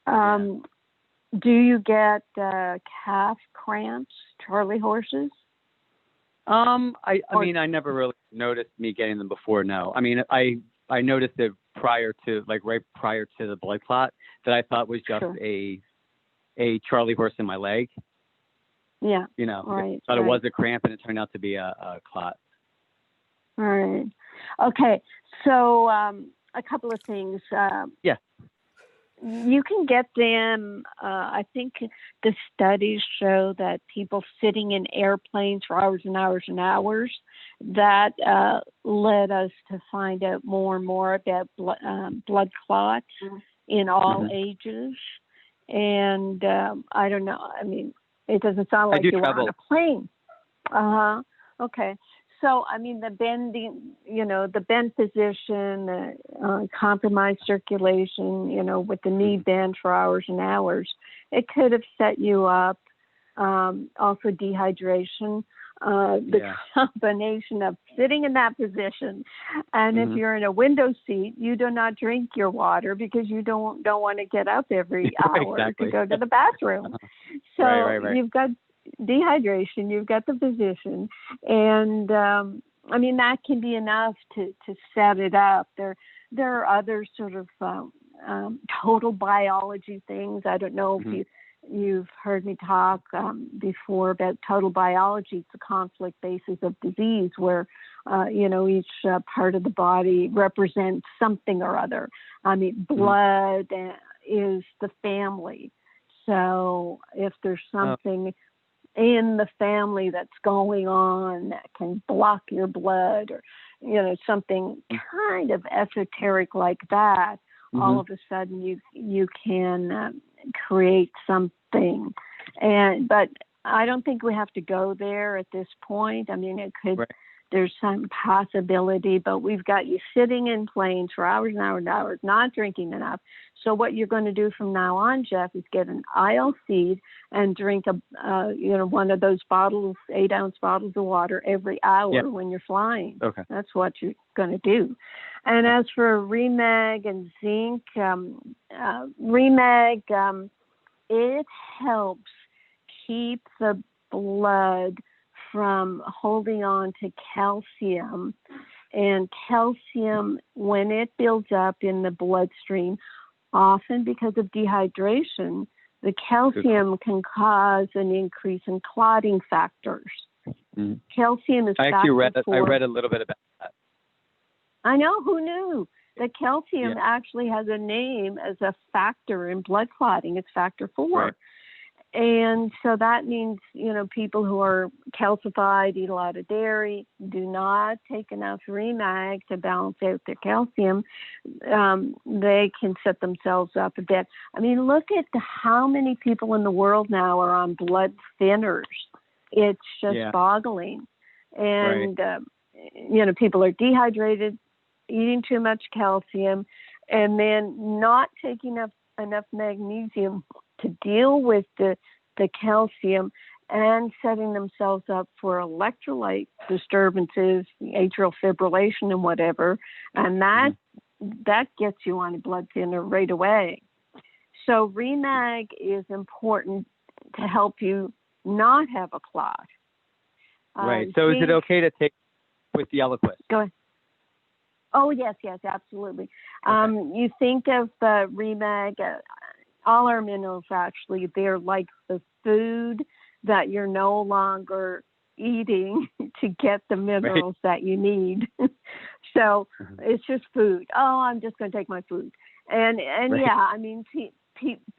[SPEAKER 3] Do you get calf cramps, Charley horses?
[SPEAKER 5] I mean, I never really noticed me getting them before. No, I mean, I noticed it right prior to the blood clot that I thought was just a Charley horse in my leg.
[SPEAKER 3] Yeah.
[SPEAKER 5] You know,
[SPEAKER 3] right,
[SPEAKER 5] I thought it was a cramp and it turned out to be a clot.
[SPEAKER 3] All right. Okay. So a couple of things.
[SPEAKER 5] Yeah.
[SPEAKER 3] You can get them. I think the studies show that people sitting in airplanes for hours and hours and hours, that led us to find out more and more about blood clots in all ages. And I don't know. I mean, it doesn't sound like you were on a plane. Okay. So, I mean, the bending, the bend position, compromised circulation, with the knee bent for hours and hours, it could have set you up. Also dehydration, the combination of sitting in that position. And if you're in a window seat, you do not drink your water because you don't want to get up every hour to go to the bathroom. So
[SPEAKER 5] right.
[SPEAKER 3] You've got dehydration, you've got the position, and I mean that can be enough to set it up. There are other sort of total biology things. I don't know if you've heard me talk before about total biology. It's a conflict basis of disease where each part of the body represents something or other. I mean, blood is the family. So if there's something in the family that's going on that can block your blood, or something kind of esoteric like that, all of a sudden you can create something. But I don't think we have to go there at this point. I mean, it could. There's some possibility, but we've got you sitting in planes for hours and hours and hours, not drinking enough. So what you're going to do from now on, Jeff, is get an IL seed and drink one of those bottles, 8-ounce bottles of water every hour when you're flying. Okay. That's what you're going to do. And as for Remag and zinc, Remag, it helps keep the blood from holding on to calcium And calcium, when it builds up in the bloodstream, often because of dehydration, the calcium can cause an increase in clotting factors. Mm-hmm. Calcium is
[SPEAKER 5] I read a little bit about that.
[SPEAKER 3] I know, who knew? That calcium actually has a name as a factor in blood clotting. It's factor 4. Right. And so that means, people who are calcified, eat a lot of dairy, do not take enough REMAG to balance out their calcium. They can set themselves up a bit. I mean, look at how many people in the world now are on blood thinners. It's just boggling. And, people are dehydrated, eating too much calcium, and then not taking enough magnesium to deal with the calcium, and setting themselves up for electrolyte disturbances, atrial fibrillation and whatever. And that gets you on a blood thinner right away. So REMAG is important to help you not have a clot.
[SPEAKER 5] Right. So is it okay to take with the Eliquis?
[SPEAKER 3] Go ahead. Oh, yes, absolutely. Okay. You think of REMAG, all our minerals, actually, they're like the food that you're no longer eating to get the minerals that you need. So it's just food. Oh, I'm just going to take my food. And I mean,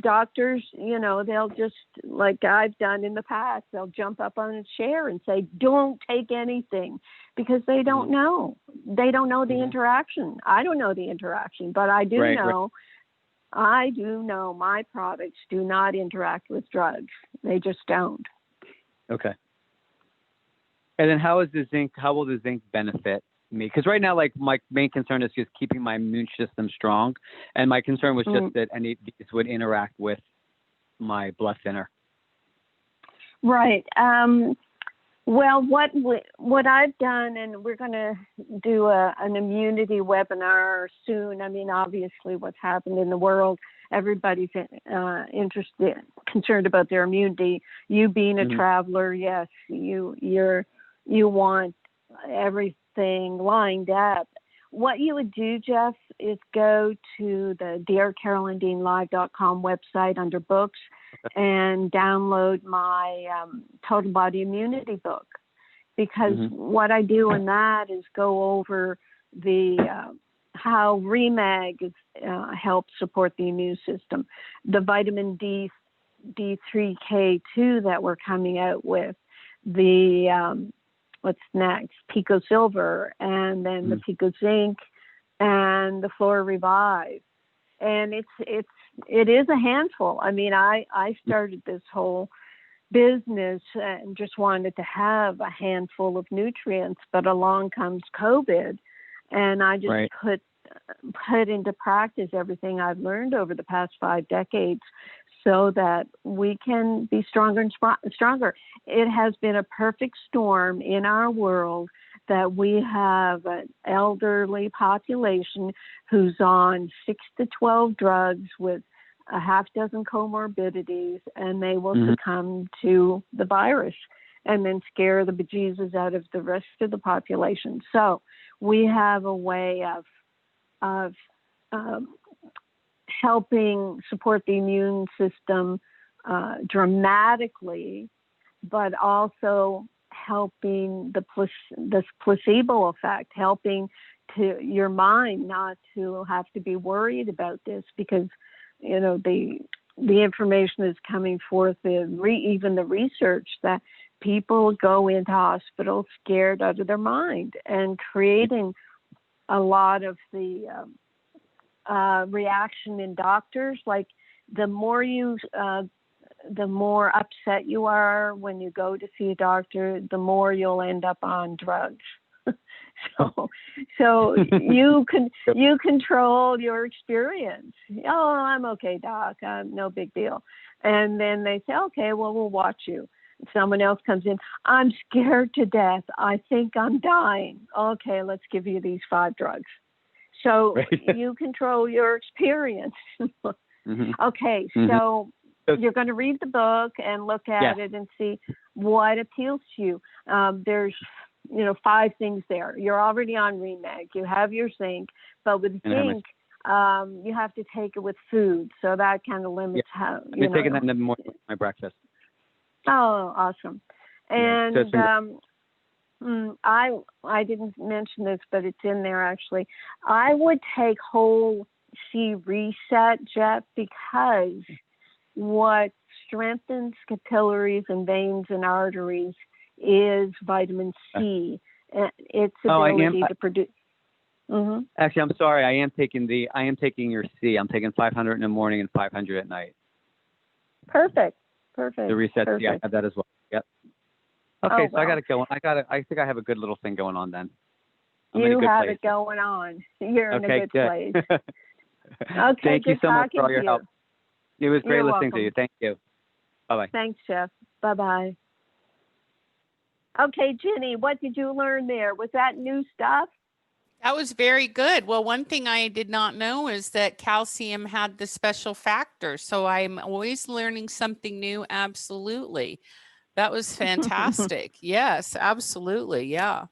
[SPEAKER 3] doctors, they'll just, like I've done in the past, they'll jump up on a chair and say, don't take anything, because they don't know. They don't know the interaction. I don't know the interaction, but I do know. I do know my products do not interact with drugs. They just don't.
[SPEAKER 5] Okay. And then how will the zinc benefit me? Because right now, like, my main concern is just keeping my immune system strong. And my concern was just that any of these would interact with my blood thinner.
[SPEAKER 3] Right. Well, what I've done, and we're going to do an immunity webinar soon. I mean, obviously, what's happened in the world, everybody's concerned about their immunity. You being a traveler, yes, you want everything lined up. What you would do, Jeff, is go to the drcarolyndeanlive.com website under books and download my Total Body Immunity book, because what I do in that is go over the how REMAG helps support the immune system, the vitamin D3K2 that we're coming out with, the what's next, Pico Silver, and then the Pico Zinc, and the Flora Revive. And it is a handful. I mean, I started this whole business and just wanted to have a handful of nutrients, but along comes COVID, and I just put into practice everything I've learned over the past 5 decades, so that we can be stronger and stronger. It has been a perfect storm in our world that we have an elderly population who's on 6 to 12 drugs with a half dozen comorbidities, and they will succumb to the virus and then scare the bejesus out of the rest of the population. So we have a way of helping support the immune system dramatically, but also helping this placebo effect, helping to your mind not to have to be worried about this, because the information is coming forth, even the research, that people go into hospitals scared out of their mind, and creating a lot of the reaction in doctors. Like, the more upset you are when you go to see a doctor, the more you'll end up on drugs. So you control your experience. Oh, I'm okay, doc. No big deal. And then they say, okay, well, we'll watch you. Someone else comes in. I'm scared to death. I think I'm dying. Okay, let's give you these 5 drugs. So you control your experience. Okay, so you're going to read the book and look at it and see what appeals to you. There's 5 things there. You're already on Remag. You have your zinc, but with zinc, you have to take it with food. So that kind of limits how,
[SPEAKER 5] I've been taking that in the morning with my breakfast.
[SPEAKER 3] Oh, awesome. And I didn't mention this, but it's in there actually. I would take whole C reset, Jeff, because what strengthens capillaries and veins and arteries is vitamin C. Its ability to produce. Mm-hmm.
[SPEAKER 5] Actually, I'm sorry. I am taking your C. I'm taking 500 in the morning and 500 at night.
[SPEAKER 3] Perfect.
[SPEAKER 5] The reset C, I have that as well. Yep. Okay, so I got to go. I think I have a good little thing going on then.
[SPEAKER 3] You have it going on. You're in a good place. Okay,
[SPEAKER 5] thank you so much for all your help. It was great listening to you. Thank you. Bye-bye.
[SPEAKER 3] Thanks, Jeff. Bye-bye. Okay, Jenny, what did you learn there? Was that new stuff?
[SPEAKER 2] That was very good. Well, one thing I did not know is that calcium had the special factor. So I'm always learning something new. Absolutely. That was fantastic. Yes, absolutely. Yeah.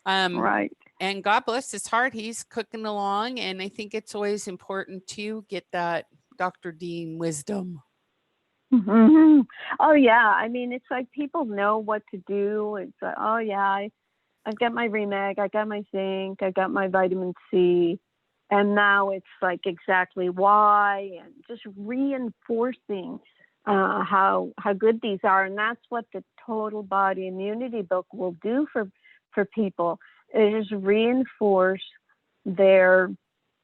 [SPEAKER 3] Right.
[SPEAKER 2] And God bless his heart. He's cooking along. And I think it's always important to get that Dr. Dean wisdom.
[SPEAKER 3] Mm-hmm. Oh, yeah. I mean, it's like people know what to do. It's like, oh, yeah, I've got my Remag, I got my zinc, I got my vitamin C. And now it's like exactly why, and just reinforcing how good these are. And that's what the Total Body Immunity book will do for people, is reinforce their,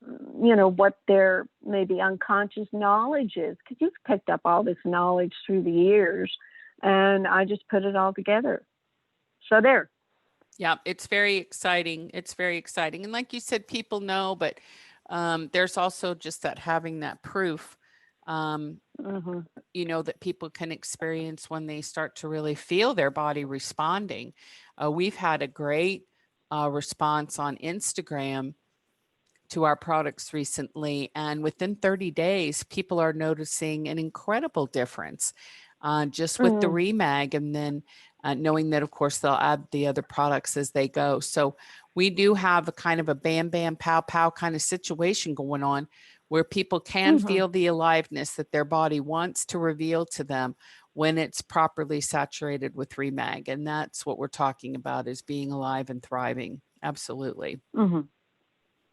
[SPEAKER 3] what their maybe unconscious knowledge is. Because you've picked up all this knowledge through the years, and I just put it all together. So there.
[SPEAKER 2] Yeah, it's very exciting. It's very exciting. And like you said, people know, but there's also just that having that proof, that people can experience when they start to really feel their body responding. We've had a great response on Instagram to our products recently. And within 30 days, people are noticing an incredible difference just with the Remag, and then knowing that, of course, they'll add the other products as they go. So we do have a kind of a bam, bam, pow, pow kind of situation going on where people can feel the aliveness that their body wants to reveal to them when it's properly saturated with Remag. And that's what we're talking about, is being alive and thriving. Absolutely.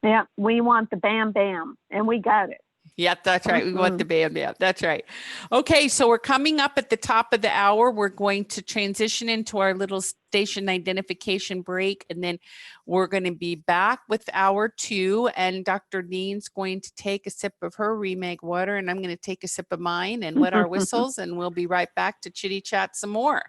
[SPEAKER 3] Yeah, we want the bam, bam, and we got it.
[SPEAKER 2] Yep, that's right. We want the bam, bam. That's right. Okay, so we're coming up at the top of the hour. We're going to transition into our little station identification break, and then we're going to be back with hour 2. And Dr. Dean's going to take a sip of her Remag water, and I'm going to take a sip of mine and wet our whistles, and we'll be right back to chitty chat some more.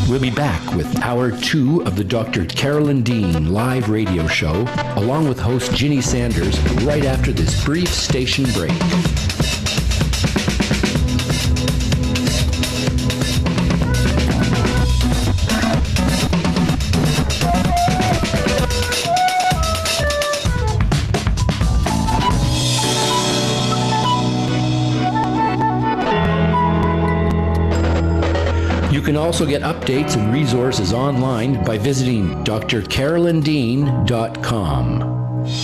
[SPEAKER 1] We'll be back with hour 2 of the Dr. Carolyn Dean live radio show, along with host Ginny Sanders, right after this brief station break. You can also get updates and resources online by visiting drcarolyndean.com.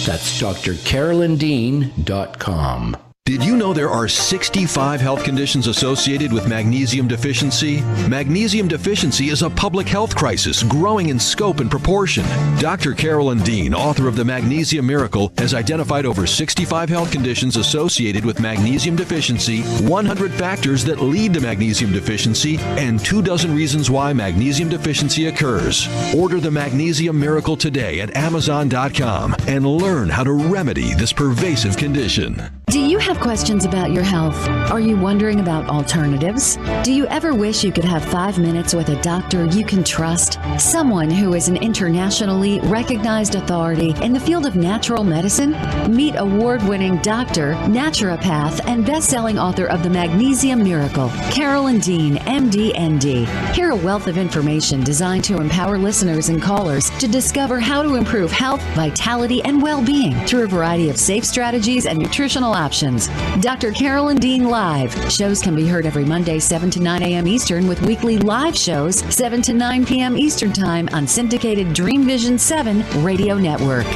[SPEAKER 1] That's drcarolyndean.com.
[SPEAKER 4] Did you know there are 65 health conditions associated with magnesium deficiency? Magnesium deficiency is a public health crisis growing in scope and proportion. Dr. Carolyn Dean, author of The Magnesium Miracle, has identified over 65 health conditions associated with magnesium deficiency, 100 factors that lead to magnesium deficiency, and 24 reasons why magnesium deficiency occurs. Order The Magnesium Miracle today at Amazon.com and learn how to remedy this pervasive condition.
[SPEAKER 6] Do you have questions about your health? Are you wondering about alternatives? Do you ever wish you could have 5 minutes with a doctor you can trust? Someone who is an internationally recognized authority in the field of natural medicine? Meet award-winning doctor, naturopath, and best-selling author of The Magnesium Miracle, Carolyn Dean, MD, ND. Hear a wealth of information designed to empower listeners and callers to discover how to improve health, vitality, and well-being through a variety of safe strategies and nutritional options. Dr. Carolyn Dean Live. Shows can be heard every Monday, 7 to 9 a.m. Eastern, with weekly live shows, 7 to 9 p.m. Eastern Time on syndicated Dream Vision 7 radio network.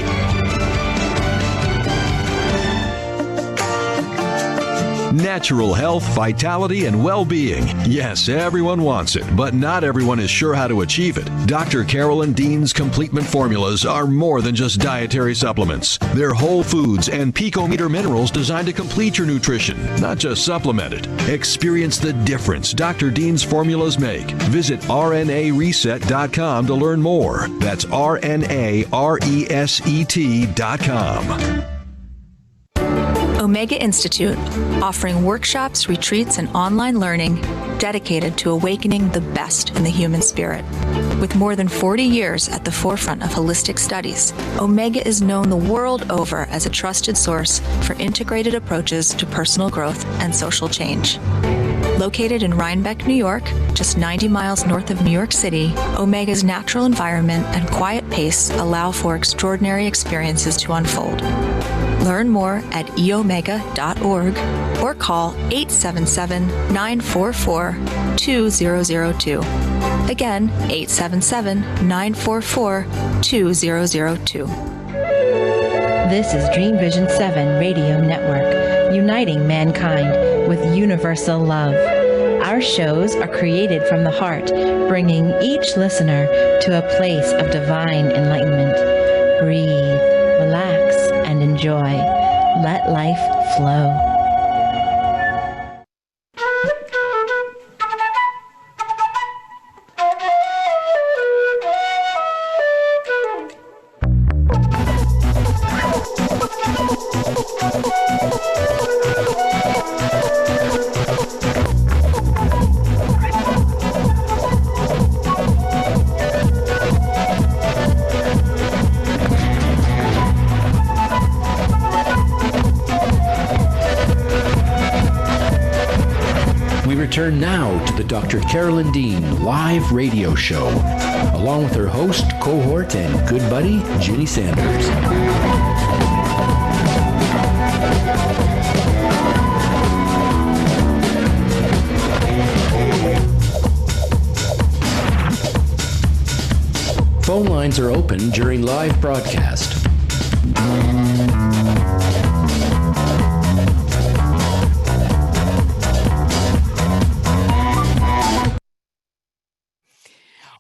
[SPEAKER 4] Natural health, vitality, and well-being. Yes, everyone wants it, but not everyone is sure how to achieve it. Dr. Carolyn Dean's Completement Formulas are more than just dietary supplements. They're whole foods and picometer minerals designed to complete your nutrition, not just supplement it. Experience the difference Dr. Dean's formulas make. Visit RNAreset.com to learn more. That's RNARESET.com.
[SPEAKER 7] Omega Institute, offering workshops, retreats, and online learning dedicated to awakening the best in the human spirit. With more than 40 years at the forefront of holistic studies, Omega is known the world over as a trusted source for integrated approaches to personal growth and social change. Located in Rhinebeck, New York, just 90 miles north of New York City, Omega's natural environment and quiet pace allow for extraordinary experiences to unfold. Learn more at eomega.org or call 877-944-2002. Again, 877-944-2002.
[SPEAKER 8] This is Dream Vision 7 Radio Network, uniting mankind with universal love. Our shows are created from the heart, bringing each listener to a place of divine enlightenment. Breathe, relax, and enjoy. Let life flow.
[SPEAKER 1] Return now to the Dr. Carolyn Dean live radio show, along with her host, cohort, and good buddy, Ginny Sanders. Phone lines are open during live broadcast.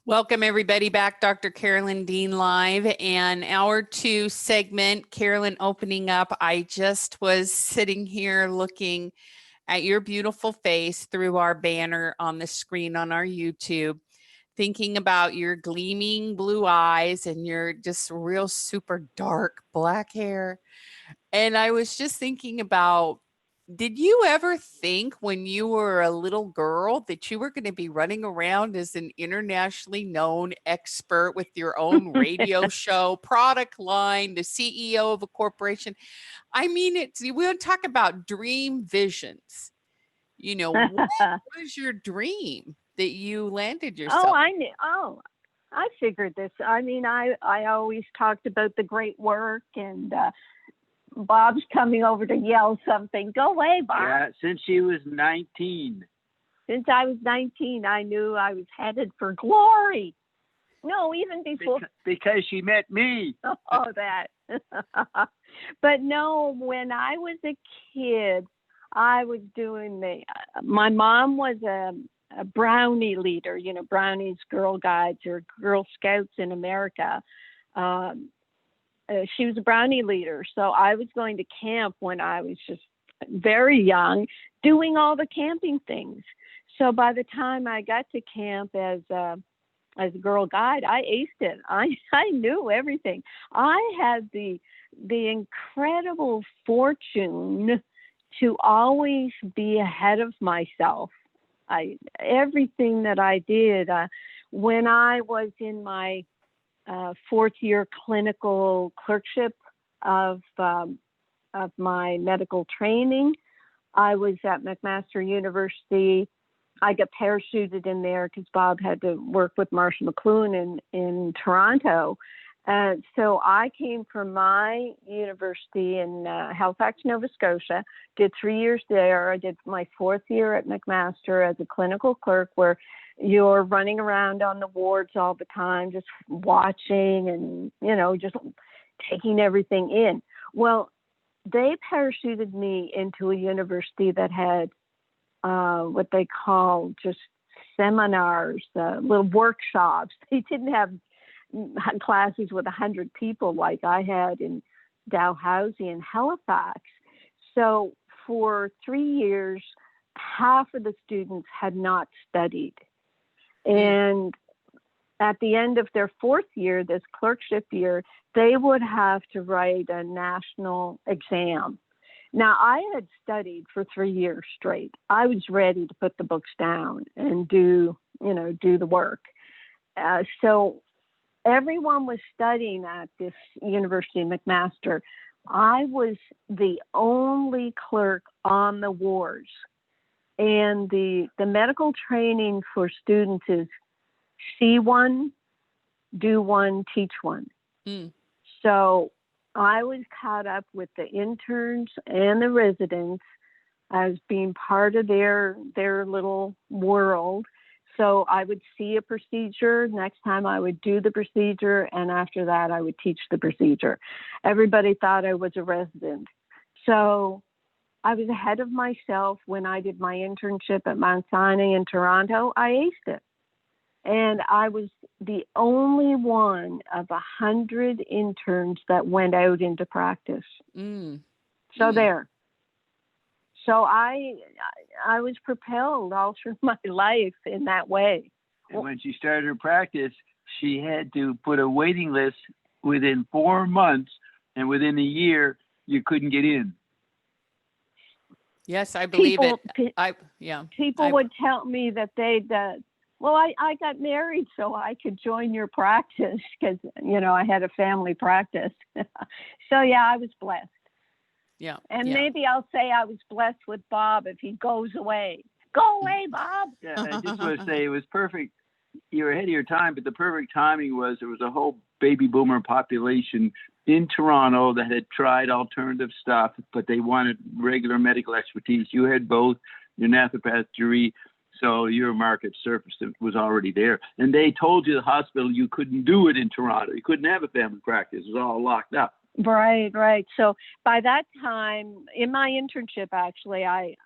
[SPEAKER 2] Welcome, everybody, back. Dr. Carolyn Dean Live, and our 2 segment, Carolyn opening up. I just was sitting here looking at your beautiful face through our banner on the screen on our YouTube, thinking about your gleaming blue eyes and your just real super dark black hair. And I was just thinking about, did you ever think when you were a little girl that you were going to be running around as an internationally known expert with your own radio show, product line, the CEO of a corporation? I mean, we want to talk about dream visions. You know, what was your dream that you landed yourself?
[SPEAKER 3] Oh, I knew. Oh, I figured this. I mean, I always talked about the great work, and Bob's coming over to yell something. Go away, Bob.
[SPEAKER 9] Yeah, since she was 19.
[SPEAKER 3] Since I was 19, I knew I was headed for glory. No, even before.
[SPEAKER 9] Because she met me.
[SPEAKER 3] Oh, that. But no, when I was a kid, I was doing my mom was a brownie leader, brownies, Girl Guides, or Girl Scouts in America. She was a brownie leader. So I was going to camp when I was just very young, doing all the camping things. So by the time I got to camp as a Girl Guide, I aced it. I knew everything. I had the incredible fortune to always be ahead of myself. Everything that I did, when I was in my fourth year clinical clerkship of my medical training, I was at McMaster University. I got parachuted in there because Bob had to work with Marshall McLuhan in Toronto. So I came from my university in Halifax, Nova Scotia, did 3 years there. I did my fourth year at McMaster as a clinical clerk, where you're running around on the wards all the time, just watching and, just taking everything in. Well, they parachuted me into a university that had what they call just seminars, little workshops. They didn't have classes with 100 people like I had in Dalhousie and Halifax. So for 3 years, half of the students had not studied. And at the end of their fourth year, this clerkship year, they would have to write a national exam. Now, I had studied for 3 years straight. I was ready to put the books down and do the work. So everyone was studying at this university, McMaster. I was the only clerk on the wards. And the medical training for students is see one, do one, teach one. So I was caught up with the interns and the residents as being part of their little world. So I would see a procedure. Next time I would do the procedure. And after that, I would teach the procedure. Everybody thought I was a resident. So I was ahead of myself when I did my internship at Mount Sinai in Toronto. I aced it. And I was the only one of 100 interns that went out into practice. So there. So I was propelled all through my life in that way.
[SPEAKER 9] And when she started her practice, she had to put a waiting list within 4 months, and within a year, you couldn't get in.
[SPEAKER 2] Yes, I believe it.
[SPEAKER 3] People would tell me that they'd, I got married so I could join your practice because, I had a family practice. So, yeah, I was blessed.
[SPEAKER 2] Yeah.
[SPEAKER 3] And maybe I'll say I was blessed with Bob if he goes away. Go away, Bob.
[SPEAKER 9] Yeah, I just want to say it was perfect. You were ahead of your time, but the perfect timing was there was a whole baby boomer population in Toronto that had tried alternative stuff, but they wanted regular medical expertise. You had both, your naturopath degree, so your market surface was already there. And they told you, the hospital, you couldn't do it in Toronto. You couldn't have a family practice. It was all locked up.
[SPEAKER 3] Right. So by that time, in my internship, actually, I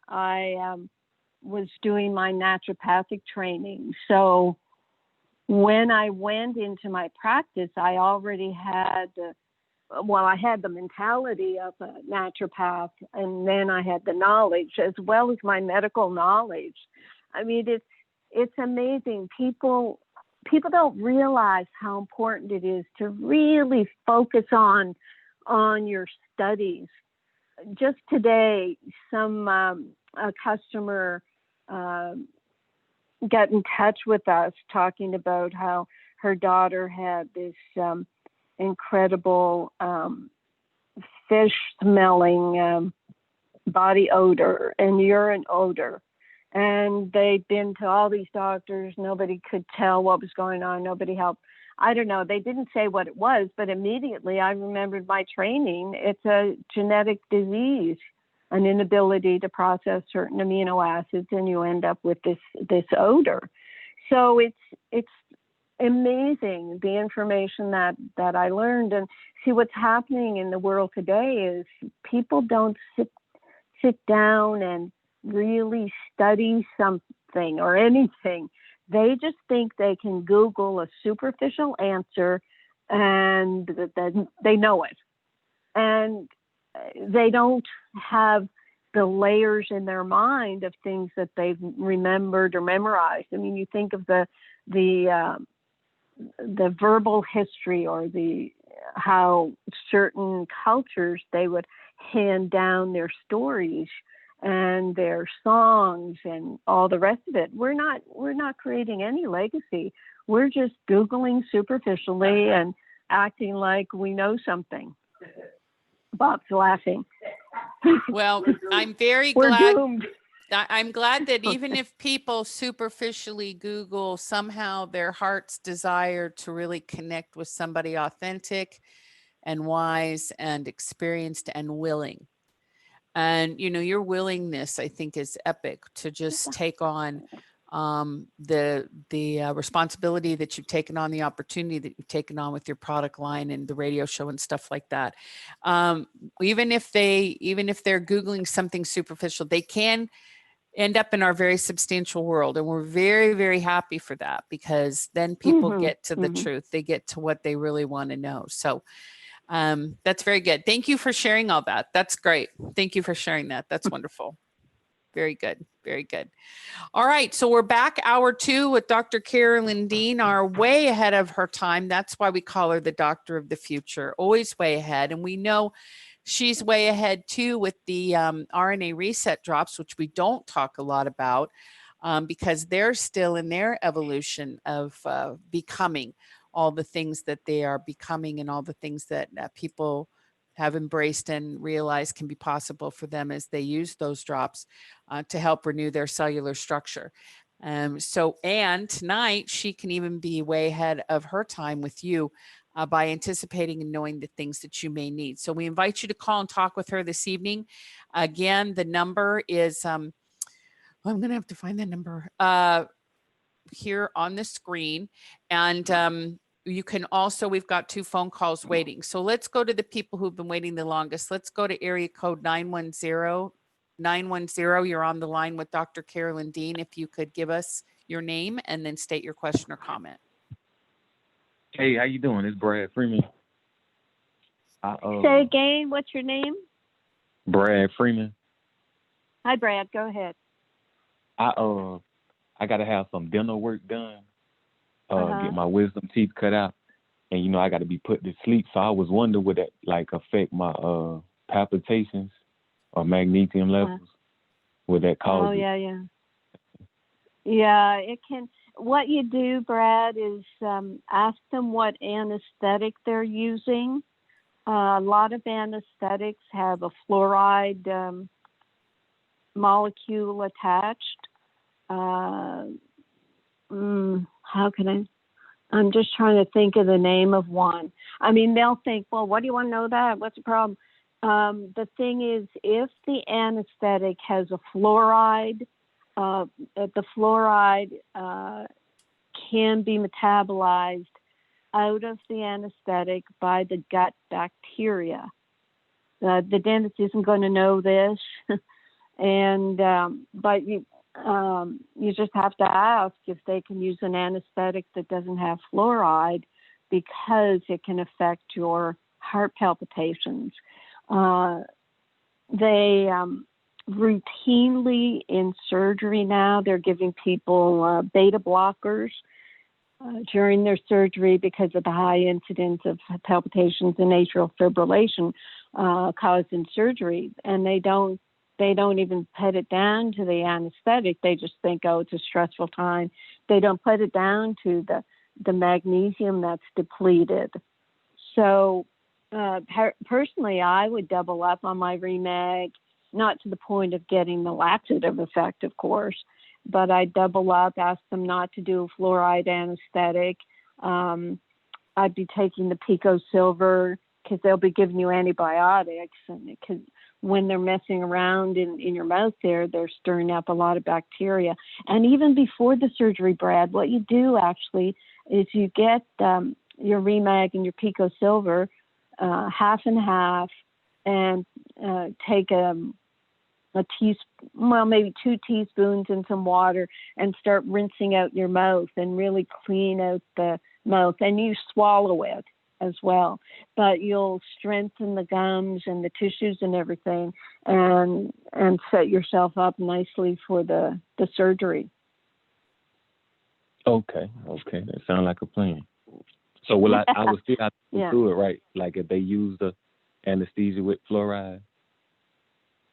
[SPEAKER 3] was doing my naturopathic training. So when I went into my practice, I already had I had the mentality of a naturopath, and then I had the knowledge as well as my medical knowledge. I mean, it's amazing. People don't realize how important it is to really focus on your studies. Just today, a customer got in touch with us talking about how her daughter had this incredible fish-smelling body odor and urine odor. And they'd been to all these doctors. Nobody could tell what was going on. Nobody helped. I don't know. They didn't say what it was, but immediately I remembered my training. It's a genetic disease, an inability to process certain amino acids, and you end up with this odor. So it's amazing, the information that I learned. And see, what's happening in the world today is people don't sit down and really study something or anything. They just think they can Google a superficial answer and that they know it. And they don't have the layers in their mind of things that they've remembered or memorized. I mean, you think of the verbal history or how certain cultures, they would hand down their stories and their songs and all the rest of it. We're not creating any legacy. We're just Googling superficially and acting like we know something. Bob's laughing.
[SPEAKER 2] Well, I'm very
[SPEAKER 3] We're
[SPEAKER 2] glad.
[SPEAKER 3] doomed.
[SPEAKER 2] I'm glad that even if people superficially Google, somehow their heart's desire to really connect with somebody authentic and wise and experienced and willing. And, your willingness, I think, is epic to just take on the responsibility that you've taken on, the opportunity that you've taken on with your product line and the radio show and stuff like that. Even if they're Googling something superficial, they can end up in our very substantial world. And we're very, very happy for that, because then people get to the truth. They get to what they really want to know. So that's very good. Thank you for sharing all that. That's great. Thank you for sharing that. That's wonderful. Very good. Very good. All right. So we're back hour 2 with Dr. Carolyn Dean, are way ahead of her time. That's why we call her the doctor of the future, always way ahead. And we know she's way ahead too with the RNA reset drops, which we don't talk a lot about because they're still in their evolution of becoming all the things that they are becoming and all the things that people have embraced and realized can be possible for them as they use those drops to help renew their cellular structure. And tonight she can even be way ahead of her time with you by anticipating and knowing the things that you may need. So we invite you to call and talk with her this evening. Again, the number is, I'm going to have to find the number here on the screen. And you can also, we've got 2 phone calls waiting. So let's go to the people who've been waiting the longest. Let's go to area code 910. 910, you're on the line with Dr. Carolyn Dean. If you could give us your name and then state your question or comment.
[SPEAKER 10] Hey, how you doing? It's Brad Freeman.
[SPEAKER 3] Say again, what's your name?
[SPEAKER 10] Brad Freeman.
[SPEAKER 3] Hi, Brad. Go ahead.
[SPEAKER 10] I gotta have some dental work done. Get my wisdom teeth cut out, and I got to be put to sleep. So I was wondering, would that affect my palpitations or magnesium levels? Would that cause?
[SPEAKER 3] Oh yeah. Yeah, it can. What you do, Brad, is ask them what anesthetic they're using. A lot of anesthetics have a fluoride molecule attached. How can I'm just trying to think of the name of one. I mean, they'll think, well, what do you want to know that? What's the problem? The thing is, if the anesthetic has a fluoride, the fluoride can be metabolized out of the anesthetic by the gut bacteria. The dentist isn't going to know this, but you just have to ask if they can use an anesthetic that doesn't have fluoride, because it can affect your heart palpitations. They routinely in surgery now, they're giving people beta blockers during their surgery because of the high incidence of palpitations and atrial fibrillation caused in surgery. And they don't even put it down to the anesthetic. They just think, oh, it's a stressful time. They don't put it down to the magnesium that's depleted. So personally, I would double up on my Remag, not to the point of getting the laxative effect, of course, but I'd double up, ask them not to do a fluoride anesthetic. I'd be taking the Pico Silver because they'll be giving you antibiotics, and because when they're messing around in your mouth there, they're stirring up a lot of bacteria. And even before the surgery, Brad, what you do actually is you get your Remag and your Pico Silver half and half, and take maybe 2 teaspoons in some water, and start rinsing out your mouth and really clean out the mouth. And you swallow it as well, but you'll strengthen the gums and the tissues and everything, and set yourself up nicely for the surgery.
[SPEAKER 10] Okay, that sounds like a plan. So will I would still have to go through it, right? Like if they use the anesthesia with fluoride?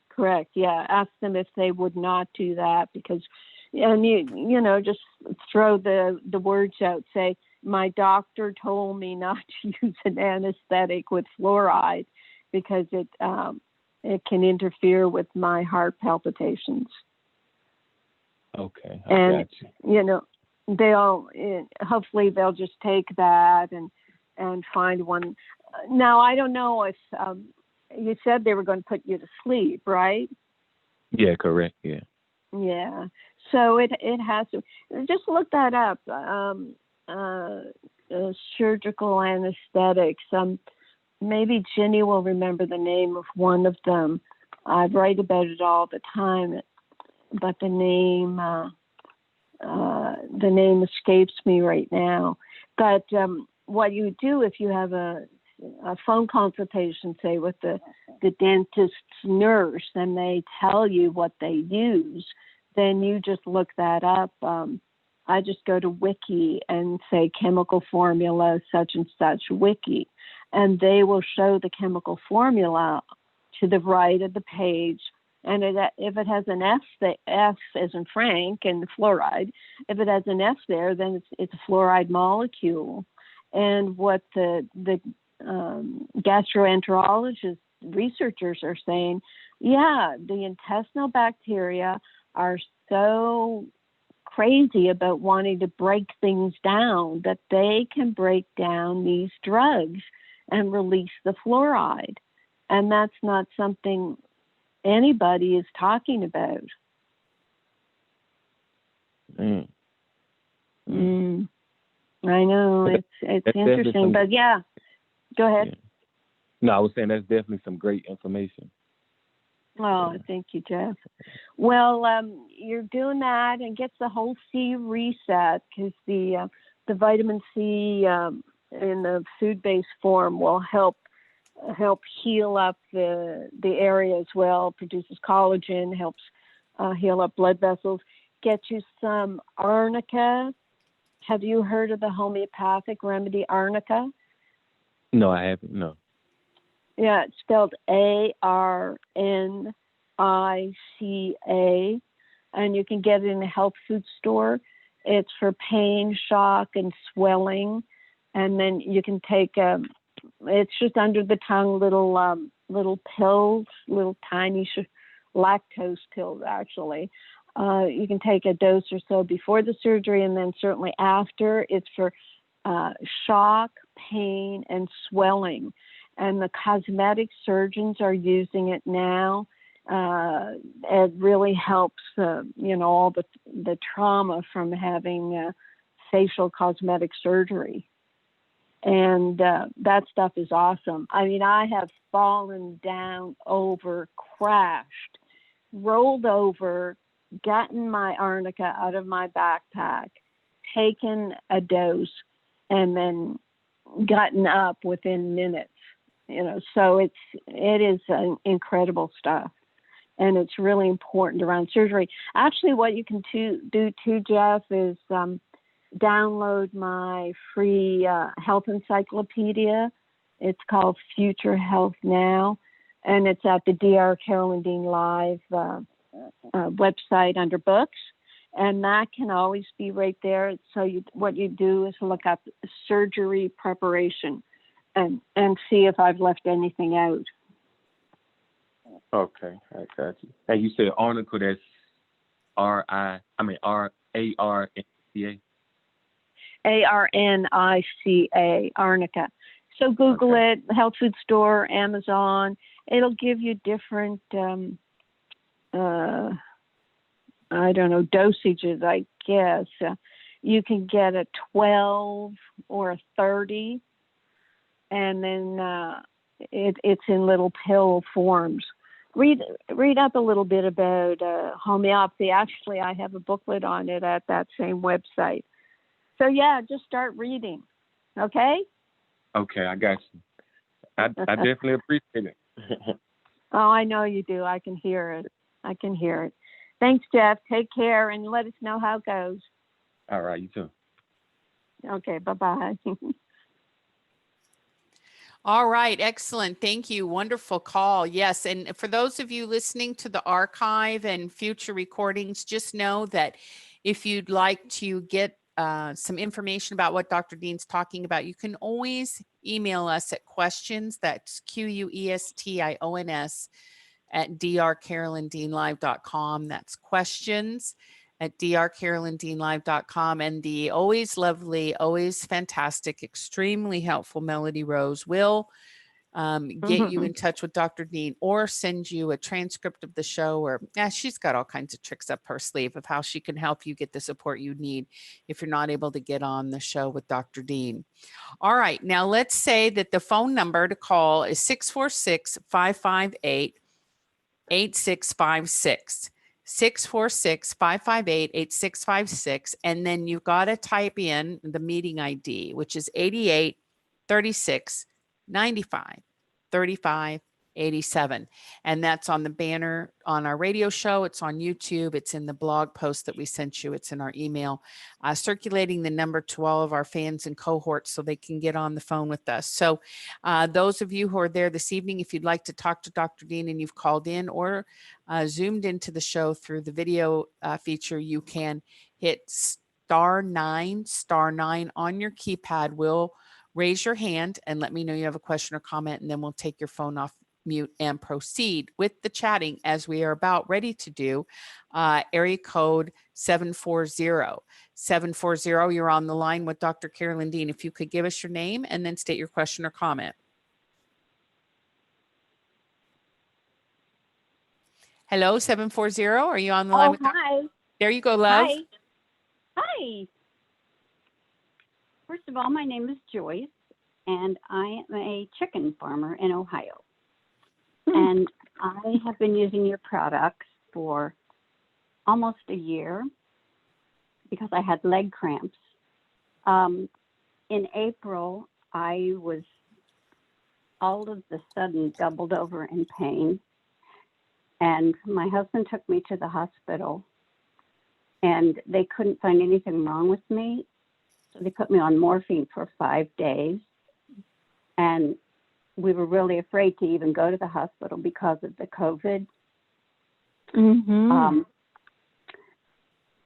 [SPEAKER 3] Correct. Yeah. Ask them if they would not do that, because, and you know, just throw the words out. Say, my doctor told me not to use an anesthetic with fluoride because it can interfere with my heart palpitations.
[SPEAKER 10] Okay.
[SPEAKER 3] And
[SPEAKER 10] got you.
[SPEAKER 3] You know, hopefully they'll just take that and find one. Now, I don't know if you said they were going to put you to sleep, right?
[SPEAKER 10] Yeah, correct. Yeah.
[SPEAKER 3] Yeah. So it has to. Just look that up. Surgical anesthetics. Maybe Jenny will remember the name of one of them. I write about it all the time, but the name escapes me right now. But what you do if you have a phone consultation, say with the dentist's nurse, and they tell you what they use, then you just look that up. I just go to Wiki and say chemical formula such and such Wiki, and they will show the chemical formula to the right of the page. And if it has an F, the F as in Frank and fluoride. If it has an F there, then it's a fluoride molecule. And what the gastroenterologist researchers are saying, yeah, the intestinal bacteria are so crazy about wanting to break things down that they can break down these drugs and release the fluoride. And that's not something anybody is talking about. I know, it's interesting, but yeah, go ahead.
[SPEAKER 10] Yeah. No, I was saying that's definitely some great information.
[SPEAKER 3] Oh, thank you, Jeff. Well, you're doing that and gets the whole C reset, because the vitamin C in the food-based form will help heal up the area as well. Produces collagen, helps heal up blood vessels. Get you some arnica. Have you heard of the homeopathic remedy arnica?
[SPEAKER 10] No, I haven't. No.
[SPEAKER 3] Yeah, it's spelled ARNICA, and you can get it in a health food store. It's for pain, shock, and swelling. And then you can take it's just under the tongue, little pills, little tiny lactose pills, actually. You can take a dose or so before the surgery, and then certainly after. It's for shock, pain, and swelling. And the cosmetic surgeons are using it now. It really helps, all the trauma from having facial cosmetic surgery. And that stuff is awesome. I mean, I have fallen down over, crashed, rolled over, gotten my arnica out of my backpack, taken a dose, and then gotten up within minutes. So it is incredible stuff, and it's really important around surgery. Actually, what you can do too, Jeff, is download my free health encyclopedia. It's called Future Health Now, and it's at the Dr. Carolyn Dean Live website under books, and that can always be right there. So what you do is look up surgery preparation and see if I've left anything out.
[SPEAKER 10] Okay, I got you. And you said arnica, that's R-A-R-N-C-A?
[SPEAKER 3] ARNICA, arnica. So Google it, health food store, Amazon. It'll give you different, dosages, I guess. You can get a 12 or a 30, and then it's in little pill forms. read up a little bit about homeopathy. Actually, I have a booklet on it at that same website. So yeah, just start reading. Okay?
[SPEAKER 10] Okay, I got you. I definitely appreciate it.
[SPEAKER 3] Oh, I know you do. I can hear it. Thanks, Jeff. Take care and let us know how it goes.
[SPEAKER 10] All right, you too.
[SPEAKER 3] Okay, bye-bye.
[SPEAKER 2] All right, excellent. Thank you. Wonderful call. Yes, and for those of you listening to the archive and future recordings, just know that if you'd like to get some information about what Dr. Dean's talking about, you can always email us at questions, that's questions, at drcarolyndeanlive.com. That's questions at drcarolyndeanlive.com. And the always lovely, always fantastic, extremely helpful Melody Rose will get you in touch with Dr. Dean or send you a transcript of the show, or she's got all kinds of tricks up her sleeve of how she can help you get the support you need if you're not able to get on the show with Dr. Dean. All right, now let's say that the phone number to call is 646-558-8656. 646-558-8656. And then you've got to type in the meeting ID, which is 8836953587. And that's on the banner on our radio show. It's on YouTube. It's in the blog post that we sent you. It's in our email, circulating the number to all of our fans and cohorts so they can get on the phone with us. So those of you who are there this evening, if you'd like to talk to Dr. Dean and you've called in or zoomed into the show through the video feature, you can hit *9 on your keypad. We'll raise your hand and let me know you have a question or comment, and then we'll take your phone off mute and proceed with the chatting as we are about ready to do. Area code 740. 740, you're on the line with Dr. Carolyn Dean. If you could give us your name and then state your question or comment. Hello, 740. Are you on the line with
[SPEAKER 11] hi.
[SPEAKER 2] There you go, love.
[SPEAKER 11] Hi. First of all, my name is Joyce, and I am a chicken farmer in Ohio. And I have been using your products for almost a year because I had leg cramps. In April, I was all of a sudden doubled over in pain. And my husband took me to the hospital, and they couldn't find anything wrong with me. So they put me on morphine for 5 days. And we were really afraid to even go to the hospital because of the COVID.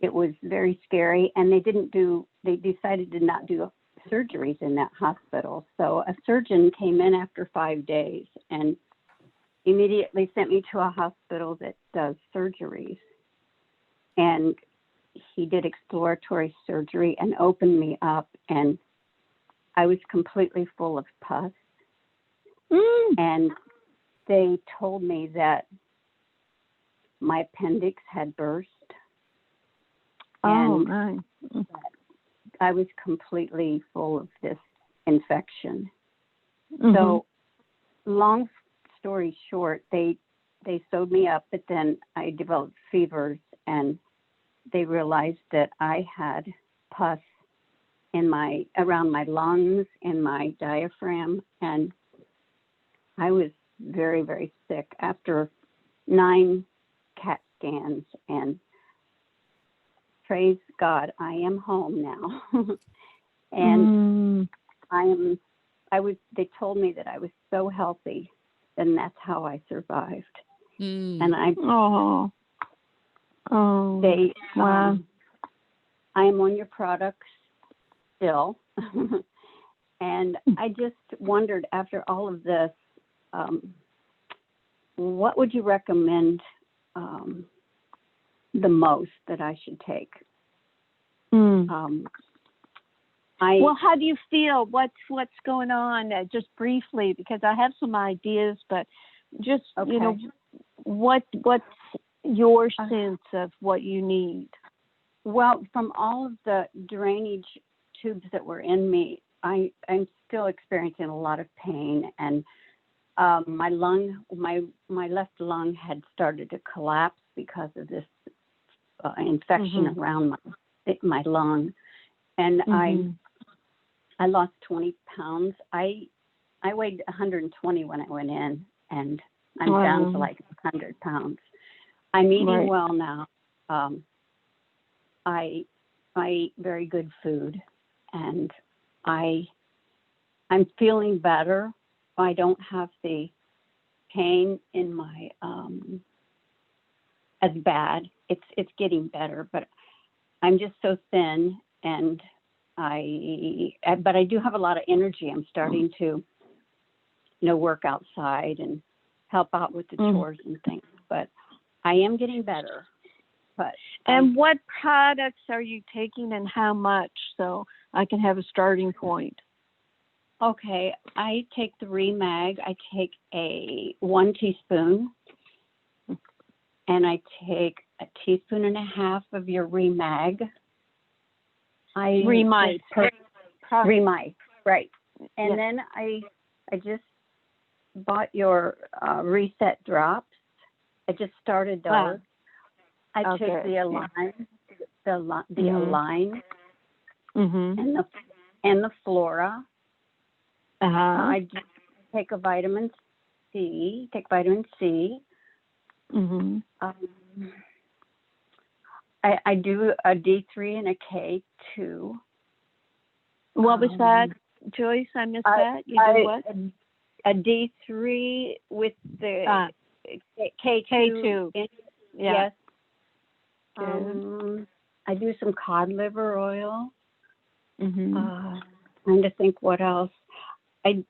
[SPEAKER 11] It was very scary, and they decided to not do surgeries in that hospital. So a surgeon came in after 5 days and immediately sent me to a hospital that does surgeries. And he did exploratory surgery and opened me up, and I was completely full of pus. And they told me that my appendix had burst. And I was completely full of this infection. So long story short, they sewed me up, but then I developed fevers, and they realized that I had pus in around my lungs, in my diaphragm, and I was very, very sick after 9 CAT scans, and praise God, I am home now. And they told me that I was so healthy, and that's how I survived. And I am on your products still. And I just wondered, after all of this, what would you recommend the most that I should take?
[SPEAKER 3] Well, how do you feel? What's going on? Just briefly, because I have some ideas, but just what's your sense of what you need?
[SPEAKER 11] Well, from all of the drainage tubes that were in me, I'm still experiencing a lot of pain, and my left lung had started to collapse because of this infection around my lung, and I lost 20 pounds. I weighed 120 when I went in, and I'm down to like 100 pounds. I'm eating well now. I eat very good food, and I'm feeling better. I don't have the pain in my as bad. It's getting better, but I'm just so thin, and but I do have a lot of energy. I'm starting to, work outside and help out with the chores and things, but I am getting better.
[SPEAKER 3] And what products are you taking and how much, so I can have a starting point?
[SPEAKER 11] Okay, I take the Remag. I take 1 teaspoon, and I take 1.5 teaspoons of your Remag.
[SPEAKER 3] Remite,
[SPEAKER 11] right? And then I just bought your Reset drops. I just started those. I took the Align, the Align, and the Flora. I take vitamin C. I do a D3 and a K2.
[SPEAKER 3] What was that, Joyce? I missed that. You did what?
[SPEAKER 11] A D3 with the K2. Yes. I do some cod liver oil. Trying to think what else. I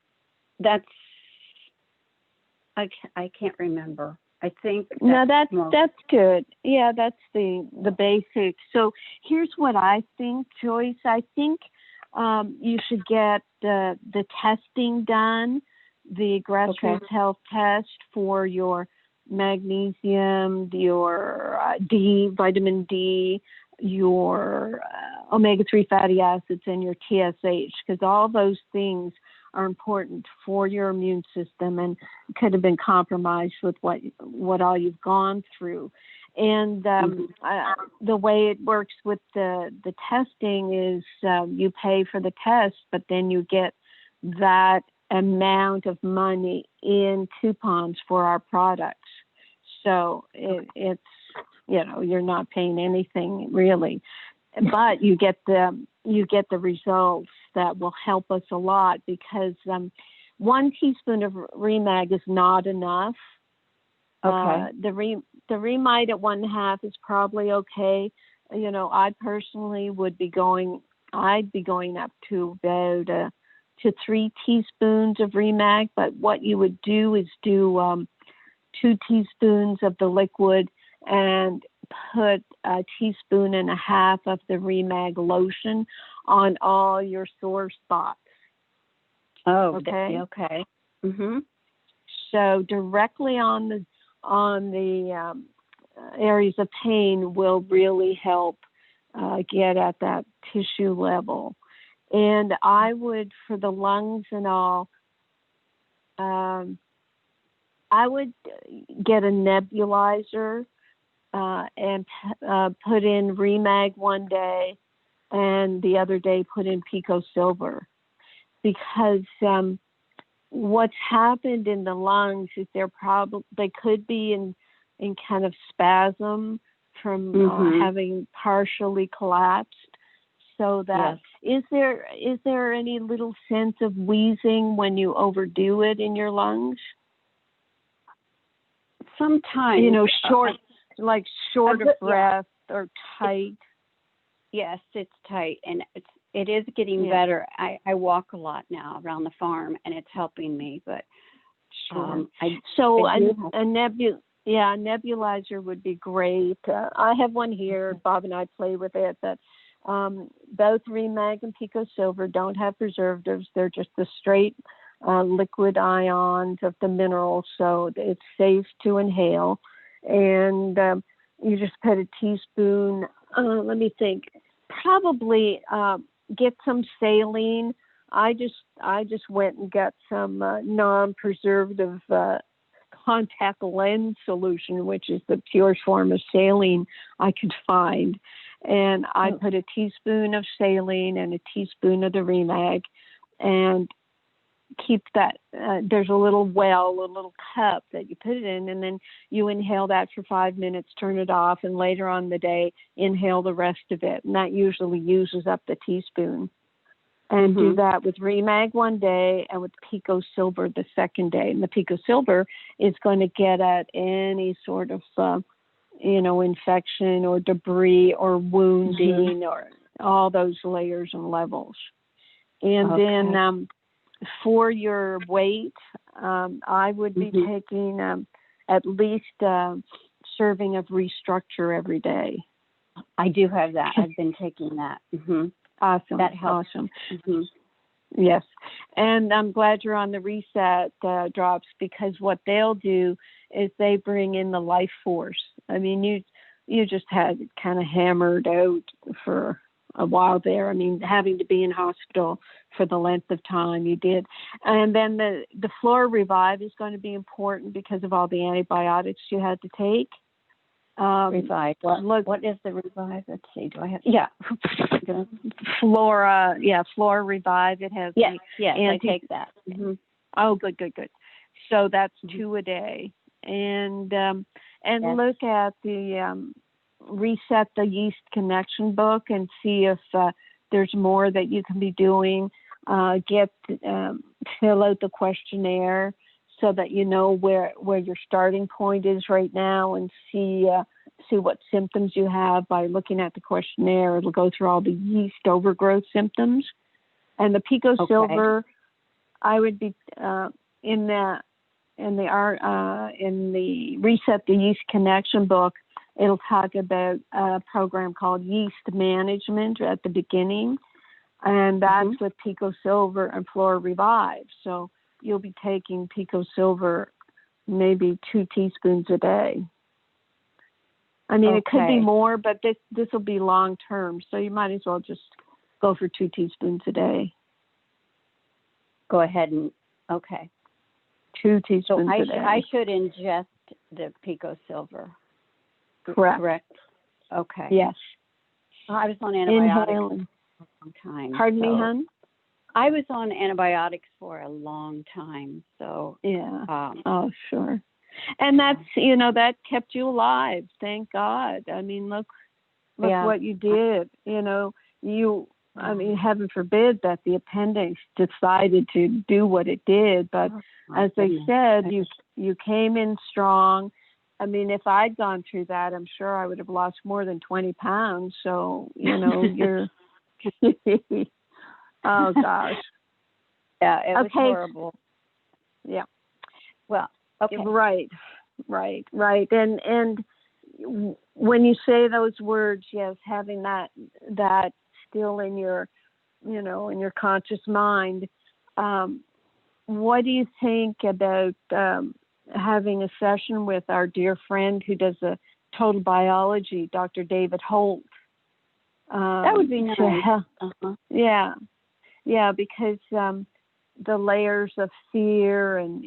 [SPEAKER 11] can't remember. I think
[SPEAKER 3] that's good. Yeah, that's the basics. So here's what I think, Joyce. I think you should get the testing done, the grassroots health test for your magnesium, your vitamin D, your omega-3 fatty acids, and your TSH, because all those things are important for your immune system and could have been compromised with what all you've gone through. And the way it works with the testing is you pay for the test, but then you get that amount of money in coupons for our products. So it's, you're not paying anything really, but you get the results that will help us a lot, because 1 teaspoon of Remag is not enough. The Remite at 1.5 is probably okay. I personally would be going up to about to 3 teaspoons of Remag, but what you would do is do 2 teaspoons of the liquid and put 1.5 teaspoons of the Remag lotion on all your sore spots.
[SPEAKER 11] Oh, okay.
[SPEAKER 3] So directly on the areas of pain will really help get at that tissue level. And I would, for the lungs and all, I would get a nebulizer and put in Remag one day, and the other day put in Pico Silver, because what's happened in the lungs is they could be in kind of spasm from having partially collapsed. So that is there any little sense of wheezing when you overdo it in your lungs?
[SPEAKER 11] Sometimes,
[SPEAKER 3] short of breath or tight.
[SPEAKER 11] Yes, it's tight, and it is getting better. I walk a lot now around the farm, and it's helping me. But
[SPEAKER 3] a nebulizer would be great. I have one here. Bob and I play with it. But both Remag and Pico Silver don't have preservatives. They're just the straight liquid ions of the minerals, so it's safe to inhale. And you just put a teaspoon, let me think, probably get some saline I just went and got some non-preservative contact lens solution, which is the purest form of saline I could find. And I put a teaspoon of saline and a teaspoon of the Remag, and keep that. There's a little well, a little cup that you put it in, and then you inhale that for 5 minutes, turn it off, and later on in the day, inhale the rest of it. And that usually uses up the teaspoon. And do that with Remag one day and with Pico Silver the second day. And the Pico Silver is going to get at any sort of, infection or debris or wounding or all those layers and levels. And then for your weight, I would be taking at least a serving of Restructure every day.
[SPEAKER 11] I do have that. I've been taking that.
[SPEAKER 3] Awesome.
[SPEAKER 11] That helps.
[SPEAKER 3] Awesome. Yes. And I'm glad you're on the Reset drops, because what they'll do is they bring in the life force. I mean, you just had it kind of hammered out for a while there. I mean, having to be in hospital for the length of time you did. And then the Flora Revive is going to be important because of all the antibiotics you had to take.
[SPEAKER 11] Revive. What is the Revive? Let's see. Do I have?
[SPEAKER 3] Yeah. Flora Revive. It has.
[SPEAKER 11] Yes, I take that.
[SPEAKER 3] Oh, good. So that's 2 a day, and look at the Reset the Yeast Connection book and see if there's more that you can be doing. Fill out the questionnaire so that you know where your starting point is right now, and see what symptoms you have by looking at the questionnaire. It'll go through all the yeast overgrowth symptoms. And the Pico Silver, I would be in the Reset the Yeast Connection book. It'll talk about a program called Yeast Management at the beginning, and that's with Pico Silver and Flora Revive. So you'll be taking Pico Silver maybe 2 teaspoons a day. I mean, it could be more, but this will be long term, so you might as well just go for 2 teaspoons a day.
[SPEAKER 11] Go ahead and
[SPEAKER 3] 2 teaspoons a day.
[SPEAKER 11] I should ingest the Pico Silver.
[SPEAKER 3] Correct.
[SPEAKER 11] Okay.
[SPEAKER 3] Yes.
[SPEAKER 11] I was on antibiotics
[SPEAKER 3] Inhaling.
[SPEAKER 11] for a long time.
[SPEAKER 3] Pardon me, hon?
[SPEAKER 11] I was on antibiotics for a long time, so
[SPEAKER 3] yeah. Oh, sure. And that's that kept you alive. Thank God. I mean, look what you did. I mean, heaven forbid that the appendix decided to do what it did, but as they said, you came in strong. I mean, if I'd gone through that, I'm sure I would have lost more than 20 pounds. So, you're. Oh gosh.
[SPEAKER 11] Yeah, it was horrible.
[SPEAKER 3] Yeah.
[SPEAKER 11] Well, okay.
[SPEAKER 3] Right. And when you say those words, yes, having that still in your, in your conscious mind, what do you think about having a session with our dear friend who does the total biology, Dr. David Holt?
[SPEAKER 11] That would be nice.
[SPEAKER 3] Yeah, because the layers of fear and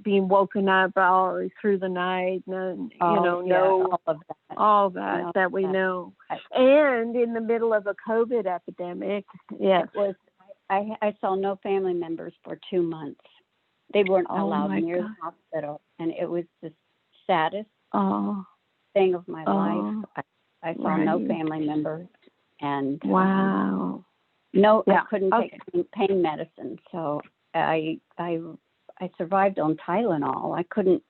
[SPEAKER 3] being woken up all through the night, and all that we know, and in the middle of a COVID epidemic, yes,
[SPEAKER 11] it was. I saw no family members for 2 months. They weren't allowed near the hospital, and it was the saddest thing of my life. I saw no family members, and
[SPEAKER 3] wow.
[SPEAKER 11] No, I couldn't take pain medicine, so I survived on Tylenol. I couldn't.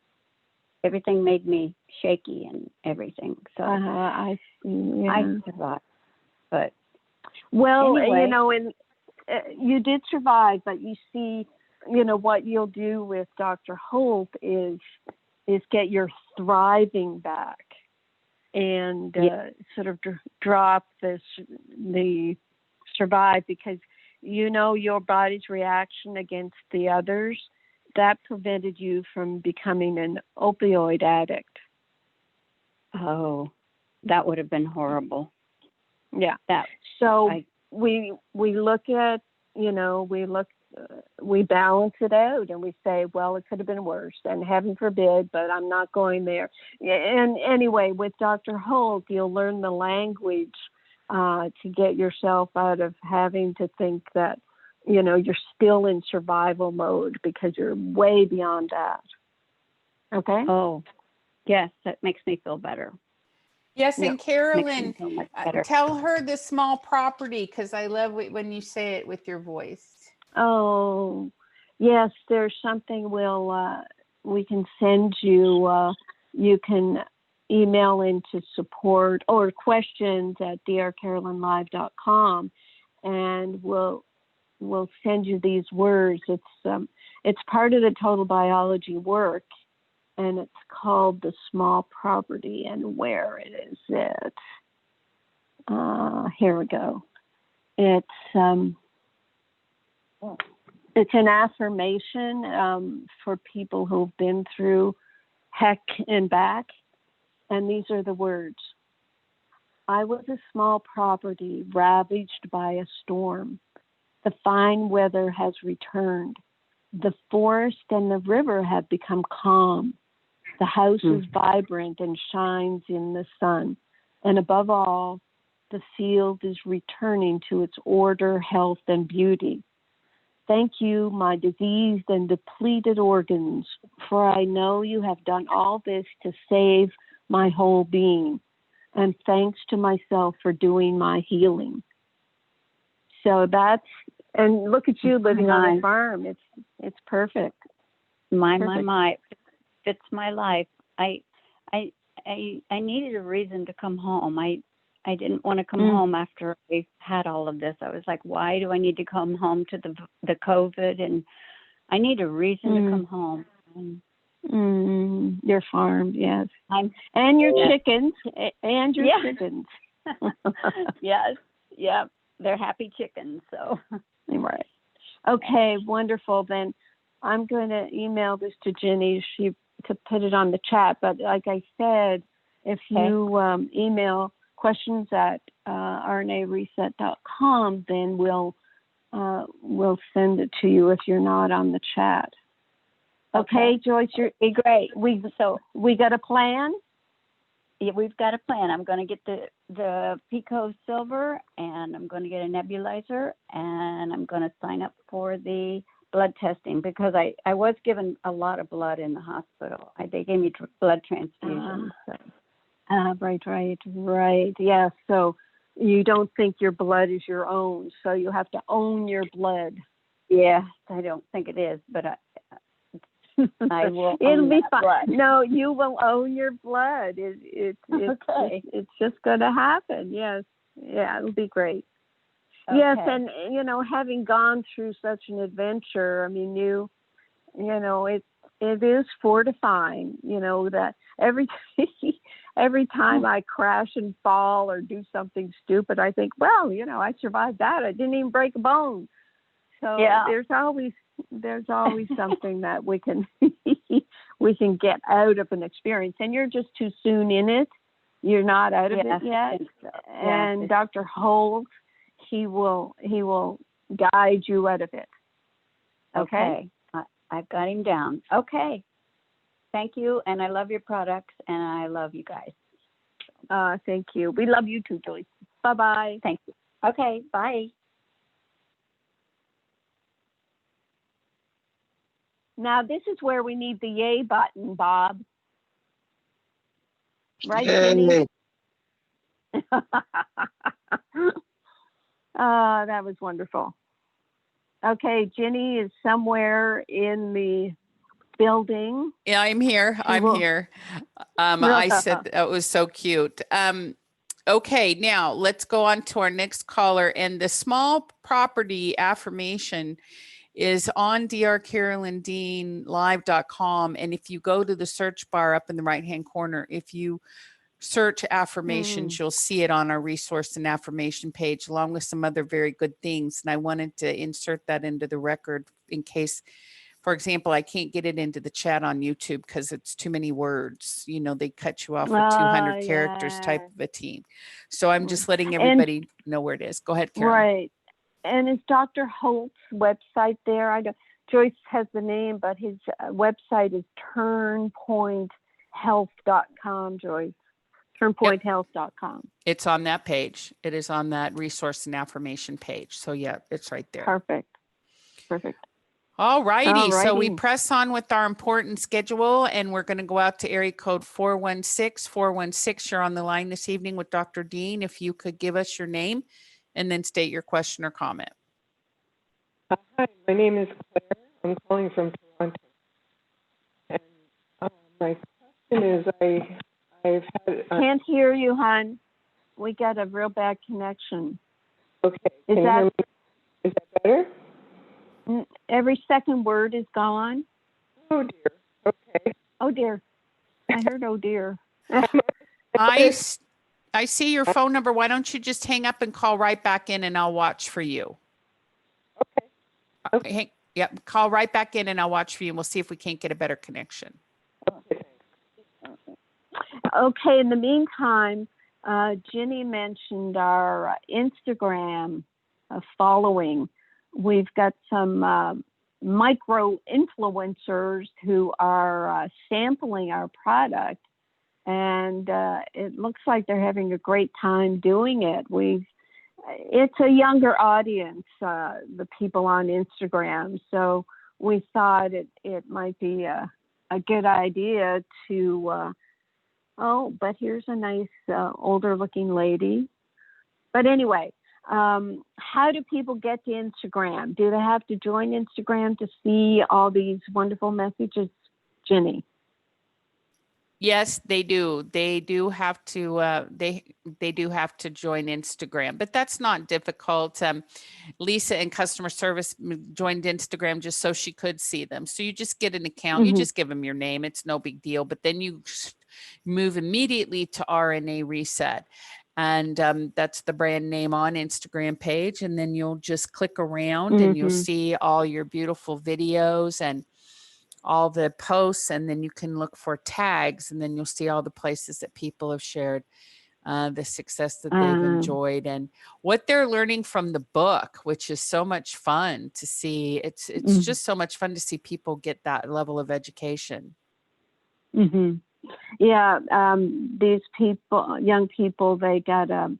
[SPEAKER 11] Everything made me shaky and everything. So I survived. But
[SPEAKER 3] anyway. And you did survive. But you see, what you'll do with Dr. Holt is get your thriving back, and sort of drop the survive, because your body's reaction against the others that prevented you from becoming an opioid addict.
[SPEAKER 11] Oh, that would have been horrible.
[SPEAKER 3] Yeah. We look at we balance it out and we say, well, it could have been worse, and heaven forbid, but I'm not going there. And anyway, with Dr. Holt, you'll learn the language to get yourself out of having to think that, you're still in survival mode, because you're way beyond that. Okay?
[SPEAKER 11] Oh, yes, that makes me feel better.
[SPEAKER 2] Yes, and Carolyn,
[SPEAKER 11] better.
[SPEAKER 2] tell her the small property, because I love when you say it with your voice.
[SPEAKER 3] Oh, yes, there's something we can send you. You can email into support or questions at drcarolynlive.com, and we'll send you these words. It's part of the total biology work, and it's called the small property. And where is it? Here we go. It's an affirmation for people who've been through heck and back. And these are the words. I was a small property ravaged by a storm. The fine weather has returned. The forest and the river have become calm. The house is vibrant and shines in the sun. And above all, the field is returning to its order, health, and beauty. Thank you, my diseased and depleted organs, for I know you have done all this to save my whole being. And thanks to myself for doing my healing. So and look at you living on a farm. It's perfect.
[SPEAKER 11] My, fits my life. I needed a reason to come home. I didn't want to come home after I had all of this. I was like, why do I need to come home to the COVID? And I need a reason to come home.
[SPEAKER 3] Your farm, yes. And your chickens. And your chickens.
[SPEAKER 11] Yes. Yep. They're happy chickens. So.
[SPEAKER 3] Right. Okay, wonderful. Then I'm going to email this to Jenny to put it on the chat. But like I said, if you email questions at rnareset.com, then we'll send it to you if you're not on the chat. Okay, Joyce, you're great. We got a plan?
[SPEAKER 11] Yeah, we've got a plan. I'm going to get the Pico Silver, and I'm going to get a nebulizer, and I'm going to sign up for the blood testing, because I was given a lot of blood in the hospital. They gave me blood transfusions.
[SPEAKER 3] Right. Yeah, so you don't think your blood is your own, so you have to own your blood.
[SPEAKER 11] Yeah, I don't think it is, but I will.
[SPEAKER 3] It'll be fine. No, you will own your blood. It's just going to happen. Yes. Yeah, it'll be great. Okay. Yes, and having gone through such an adventure, I mean, it is fortifying. That every time I crash and fall or do something stupid, I think, well, I survived that. I didn't even break a bone. So there's always something that we can get out of an experience. And you're just too soon in it. You're not out of it yet. So. And Dr. Holt, he will guide you out of it. Okay.
[SPEAKER 11] I've got him down. Okay. Thank you. And I love your products, and I love you guys.
[SPEAKER 3] Thank you. We love you too, Joyce. Bye-bye.
[SPEAKER 11] Thank you. Okay. Bye.
[SPEAKER 3] Now, this is where we need the yay button, Bob. Right,
[SPEAKER 12] Yay.
[SPEAKER 3] Jenny? That was wonderful. Okay, Jenny is somewhere in the building.
[SPEAKER 2] Yeah, I'm here. I said that was so cute. Okay, now let's go on to our next caller. And the small property affirmation is on drcarolyndeanlive.com. And if you go to the search bar up in the right-hand corner, if you search affirmations, you'll see it on our resource and affirmation page, along with some other very good things. And I wanted to insert that into the record in case, for example, I can't get it into the chat on YouTube because it's too many words. They cut you off with 200 characters type of a team. So I'm just letting everybody know where it is. Go ahead, Karen.
[SPEAKER 3] Right. And is Dr. Holt's website there? I don't. Joyce has the name, but his website is turnpointhealth.com, Joyce. Turnpointhealth.com.
[SPEAKER 2] It's on that page. It is on that resource and affirmation page. So yeah, it's right there.
[SPEAKER 3] Perfect.
[SPEAKER 2] All righty. So we press on with our important schedule, and we're going to go out to area code 416. 416, you're on the line this evening with Dr. Dean. If you could give us your name and then state your question or comment.
[SPEAKER 12] Hi, my name is Claire. I'm calling from Toronto. And my question is, I've had...
[SPEAKER 3] Can't hear you, hon. We got a real bad connection.
[SPEAKER 12] Okay.
[SPEAKER 3] Is that
[SPEAKER 12] better?
[SPEAKER 3] Every second word is gone.
[SPEAKER 12] Oh, dear. Okay.
[SPEAKER 3] Oh, dear. I heard, oh, dear.
[SPEAKER 2] I see your phone number. Why don't you just hang up and call right back in, and I'll watch for you. Okay. Yep. Call right back in and I'll watch for you, and we'll see if we can't get a better connection.
[SPEAKER 3] Okay. In the meantime, Ginny mentioned our Instagram following. We've got some micro influencers who are sampling our product, and it looks like they're having a great time doing it. It's a younger audience, the people on Instagram. So we thought it might be a good idea to, but here's a nice older looking lady. But anyway, how do people get to Instagram? Do they have to join Instagram to see all these wonderful messages, Ginny?
[SPEAKER 2] Yes, they do. They do have to. They do have to join Instagram, but that's not difficult. Lisa in customer service joined Instagram just so she could see them. So you just get an account. You just give them your name. It's no big deal. But then you move immediately to RNA Reset, and that's the brand name on Instagram page. And then you'll just click around, and you'll see all your beautiful videos and all the posts, and then you can look for tags, and then you'll see all the places that people have shared the success that they've enjoyed and what they're learning from the book, which is so much fun to see. It's just so much fun to see people get that level of education.
[SPEAKER 3] Yeah, these people, young people, they got a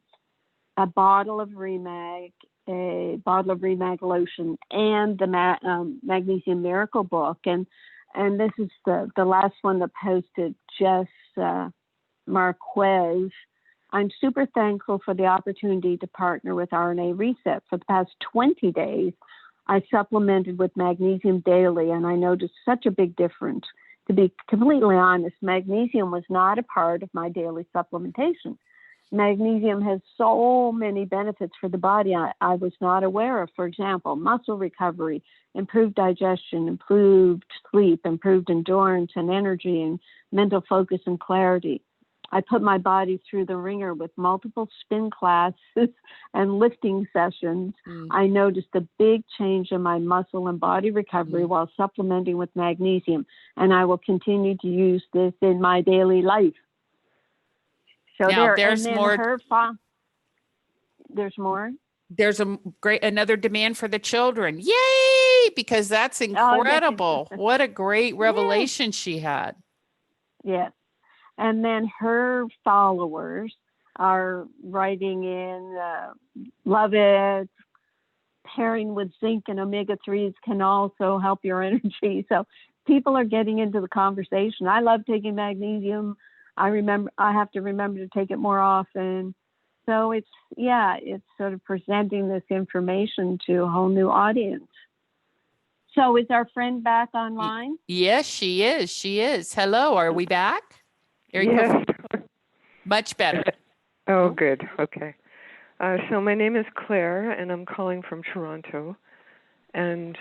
[SPEAKER 3] bottle of Remag, a bottle of Remag lotion, and the Magnesium Miracle book, and this is the last one that posted, Jess Marquez. I'm super thankful for the opportunity to partner with RNA Reset. For the past 20 days, I supplemented with magnesium daily, and I noticed such a big difference. To be completely honest, magnesium was not a part of my daily supplementation. Magnesium has so many benefits for the body I was not aware of. For example, muscle recovery, improved digestion, improved sleep, improved endurance and energy, and mental focus and clarity. I put my body through the ringer with multiple spin classes and lifting sessions. I noticed a big change in my muscle and body recovery while supplementing with magnesium, and I will continue to use this in my daily life. So
[SPEAKER 2] now, there's more.
[SPEAKER 3] There's more.
[SPEAKER 2] There's another demand for the children. Yay! Because that's incredible. What a great revelation she had.
[SPEAKER 3] Yes. And then her followers are writing in, love it. Pairing with zinc and omega-3s can also help your energy. So people are getting into the conversation. I love taking magnesium. I have to remember to take it more often. So it's sort of presenting this information to a whole new audience. So is our friend back online?
[SPEAKER 2] Yes, she is. She is. Hello, are we back?
[SPEAKER 12] Yes.
[SPEAKER 2] Much better.
[SPEAKER 12] Oh, good. Okay. So my name is Claire, and I'm calling from Toronto. And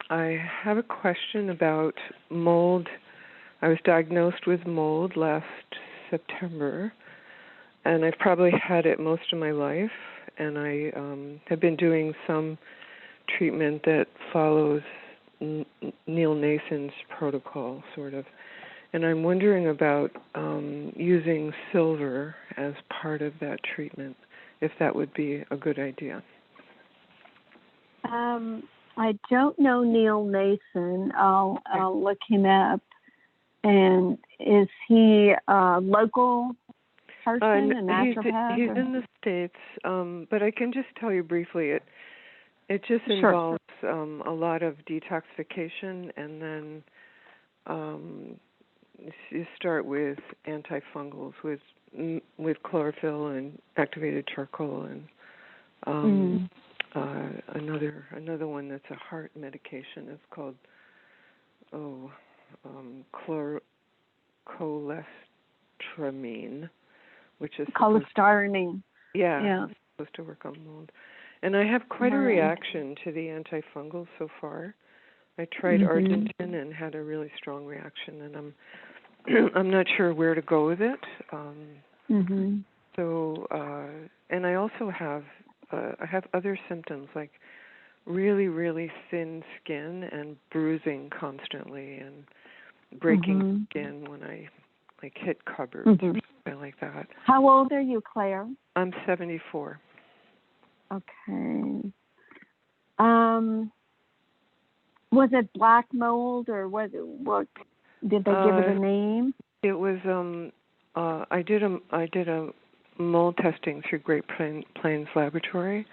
[SPEAKER 12] I have a question about mold. I was diagnosed with mold last September, and I've probably had it most of my life. And I have been doing some treatment that follows Neil Nason's protocol, sort of. And I'm wondering about using silver as part of that treatment, if that would be a good idea.
[SPEAKER 3] I don't know Neil Mason. I'll look him up. And is he a local person, a naturopath?
[SPEAKER 12] He's in the States, but I can just tell you briefly. It just involves a lot of detoxification, and then you start with antifungals with chlorophyll and activated charcoal, and another one that's a heart medication is called cholestyramine, which is
[SPEAKER 3] cholestyramine.
[SPEAKER 12] Yeah, it's supposed to work on mold. And I have quite a reaction to the antifungals so far. I tried Argentine and had a really strong reaction, and I'm not sure where to go with it. So, and I also have other symptoms like really, really thin skin and bruising constantly and breaking skin when I hit cupboards or something like that.
[SPEAKER 3] How old are you, Claire?
[SPEAKER 12] I'm 74.
[SPEAKER 3] Okay. Was it black mold, or what did they give it a name?
[SPEAKER 12] It was I did a mold testing through Great Plains Laboratory,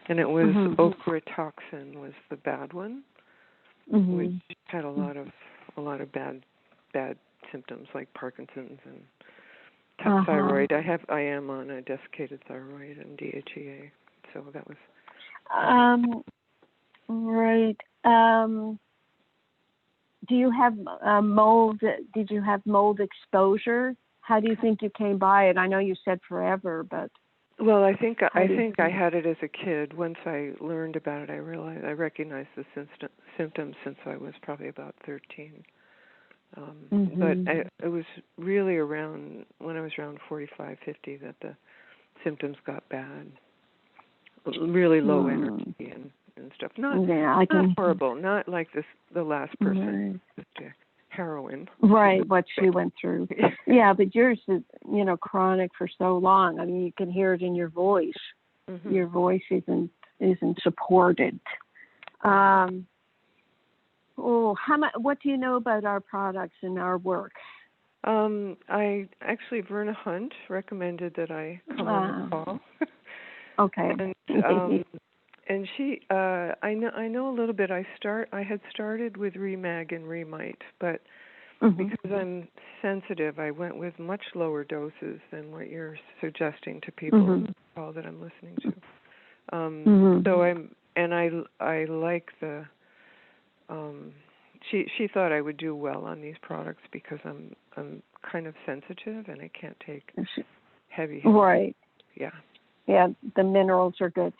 [SPEAKER 12] and it was okra toxin was the bad one, which had a lot of bad symptoms like Parkinson's and thyroid. I am on a desiccated thyroid and DHEA, so that was
[SPEAKER 3] right. Do you have mold? Did you have mold exposure? How do you think you came by it? I know you said forever, but
[SPEAKER 12] well, I think I had it as a kid. Once I learned about it, I realized I recognized the symptoms since I was probably about 13. But it was really around when I was around 45, 50 that the symptoms got bad. Really low energy and stuff. Not horrible. Not like the last person. Heroin.
[SPEAKER 3] Right, what she went through. Yeah, but yours is, chronic for so long. I mean, you can hear it in your voice. Your voice isn't supported. What do you know about our products and our work?
[SPEAKER 12] Verna Hunt recommended that I come on the call.
[SPEAKER 3] Okay.
[SPEAKER 12] And she, I know a little bit. I had started with Remag and Remite, but because I'm sensitive, I went with much lower doses than what you're suggesting to people in the call that I'm listening to. So I like the. She thought I would do well on these products because I'm kind of sensitive and I can't take heavy.
[SPEAKER 3] Right.
[SPEAKER 12] Yeah.
[SPEAKER 3] Yeah, the minerals are good.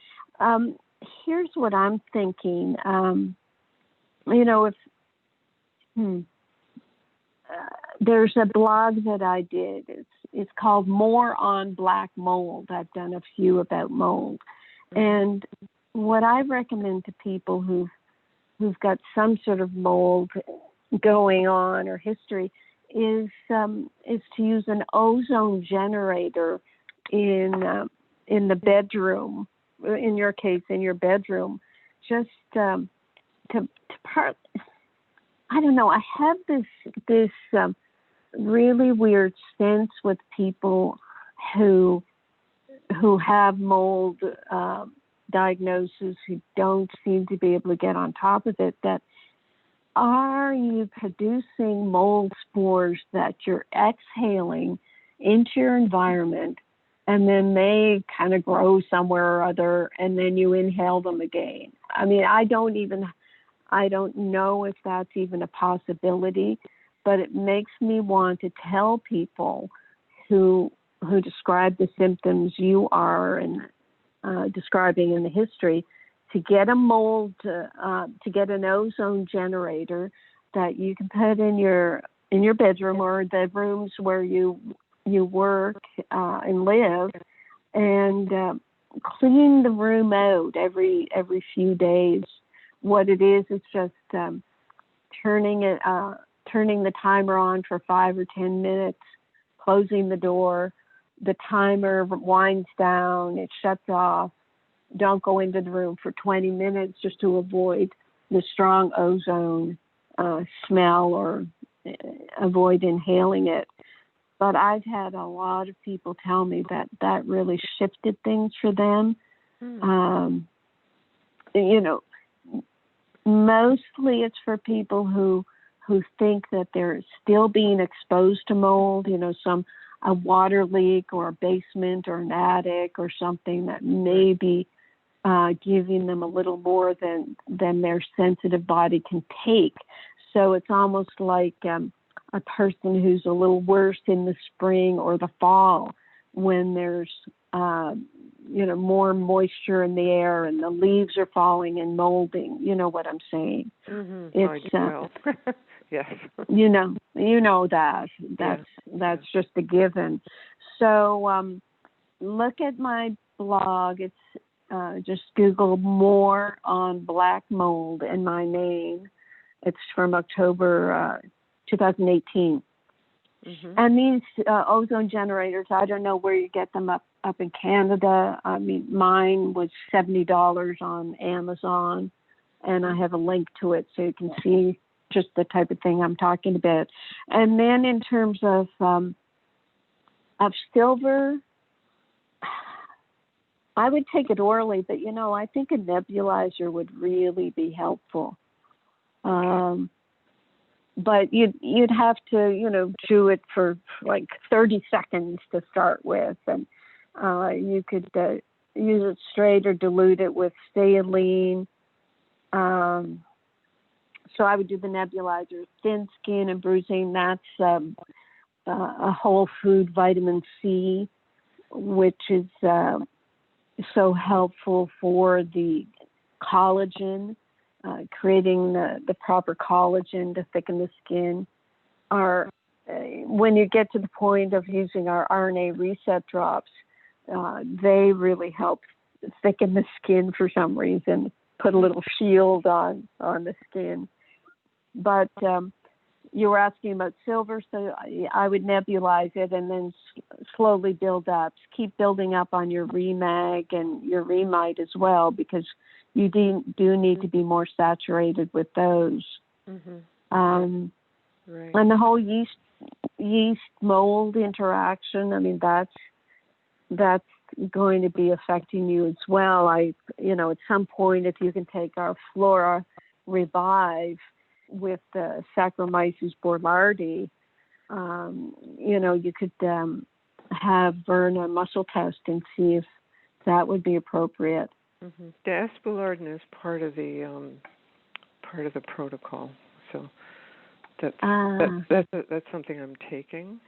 [SPEAKER 3] Here's what I'm thinking. There's a blog that I did. It's called More on Black Mold. I've done a few about mold, and what I recommend to people who've got some sort of mold going on or history is to use an ozone generator in the bedroom. In your case, in your bedroom, just to part. I don't know. I have this really weird sense with people who have mold diagnosis, who don't seem to be able to get on top of it. That are you producing mold spores that you're exhaling into your environment? And then they kind of grow somewhere or other, and then you inhale them again. I mean, I don't know if that's even a possibility, but it makes me want to tell people who describe the symptoms you are and describing in the history to get a mold, to get an ozone generator that you can put in your bedroom or the rooms where you work and live, and clean the room out every few days. What it is just turning the timer on for 5 or 10 minutes, closing the door. The timer winds down, it shuts off, don't go into the room for 20 minutes just to avoid the strong ozone smell or avoid inhaling it. But I've had a lot of people tell me that really shifted things for them. Mostly it's for people who think that they're still being exposed to mold, a water leak or a basement or an attic or something that may be giving them a little more than their sensitive body can take. So it's almost like a person who's a little worse in the spring or the fall when there's more moisture in the air and the leaves are falling and molding. You know what I'm saying? It's
[SPEAKER 12] yes.
[SPEAKER 3] You know that's just a given. So look at my blog. It's just Google more on black mold and my name. It's from October 2018. And these ozone generators, I don't know where you get them up in Canada. I mean, mine was $70 on Amazon, and I have a link to it so you can see just the type of thing I'm talking about. And then in terms of silver, I would take it orally, but I think a nebulizer would really be helpful. But you'd have to, chew it for like 30 seconds to start with, and you could use it straight or dilute it with saline. So I would do the nebulizer. Thin skin and bruising, that's a whole food vitamin C, which is so helpful for the collagen. Creating the proper collagen to thicken the skin. When you get to the point of using our RNA reset drops, they really help thicken the skin for some reason, put a little shield on the skin. But you were asking about silver, so I would nebulize it and then slowly build up. Keep building up on your Remag and your Remite as well, because you do need to be more saturated with those. And the whole yeast mold interaction, I mean, that's going to be affecting you as well. At some point, if you can take our Flora Revive with Saccharomyces boulardii, you could have Verna muscle test and see if that would be appropriate.
[SPEAKER 12] The aspelardin is part of the protocol, so that's something I'm taking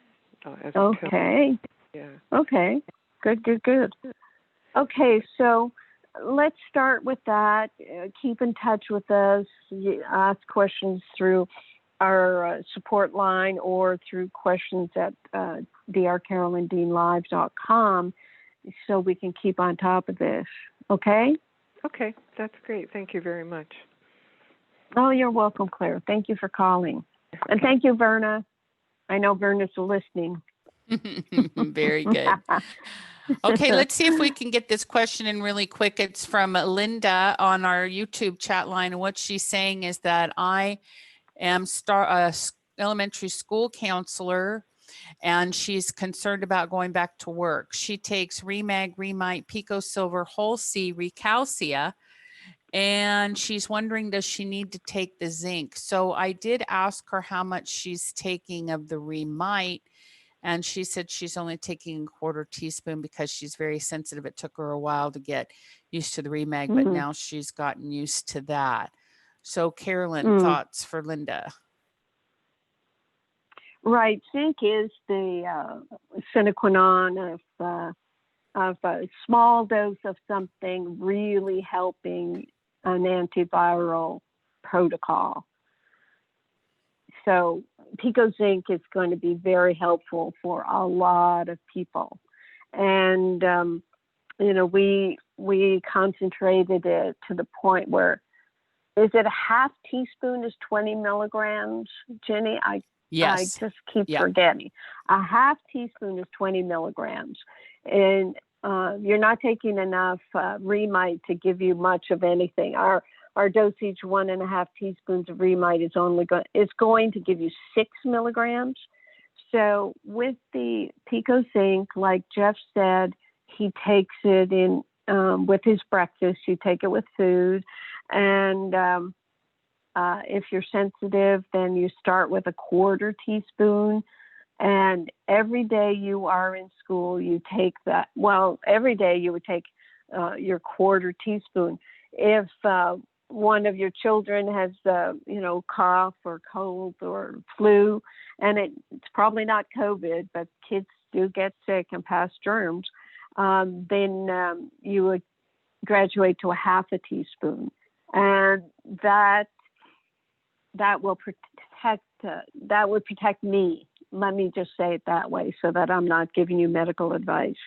[SPEAKER 12] as a pill. Yeah. Okay. Good.
[SPEAKER 3] Okay, so let's start with that. Keep in touch with us. Ask questions through our support line or through questions at drcarolyndeanlive.com so we can keep on top of this. Okay?
[SPEAKER 12] Okay, that's great. Thank you very much.
[SPEAKER 3] Oh, you're welcome, Claire. Thank you for calling. Okay. And thank you, Verna. I know Verna's listening.
[SPEAKER 2] Very good. Okay, let's see if we can get this question in really quick. It's from Linda on our YouTube chat line. And what she's saying is that I am a elementary school counselor, and she's concerned about going back to work. She takes Remag, Remite, Pico Silver, Whole C, Recalcia, and she's wondering, does she need to take the zinc? So I did ask her how much she's taking of the Remite, and she said she's only taking a 1/4 teaspoon because she's very sensitive. It took her a while to get used to the Remag, but now she's gotten used to that. So Carolyn, thoughts for Linda?
[SPEAKER 3] Right. Zinc is the sine qua non of a small dose of something really helping an antiviral protocol. So Pico Zinc is going to be very helpful for a lot of people. And, we concentrated it to the point where, is it a 1/2 teaspoon is 20 milligrams, Jenny?
[SPEAKER 2] Yes.
[SPEAKER 3] I just keep forgetting. A 1/2 teaspoon is 20 milligrams. And you're not taking enough Remite to give you much of anything. Our dosage, 1.5 teaspoons of Remite, is going to give you 6 milligrams. So with the Pico Zinc, like Jeff said, he takes it in with his breakfast. You take it with food, and if you're sensitive, then you start with 1/4 teaspoon. And every day you are in school, you take that. Well, every day you would take your 1/4 teaspoon. If one of your children has, cough or cold or flu, and it's probably not COVID, but kids do get sick and pass germs, then you would graduate to 1/2 teaspoon, and that will protect me. Let me just say it that way, so that I'm not giving you medical advice.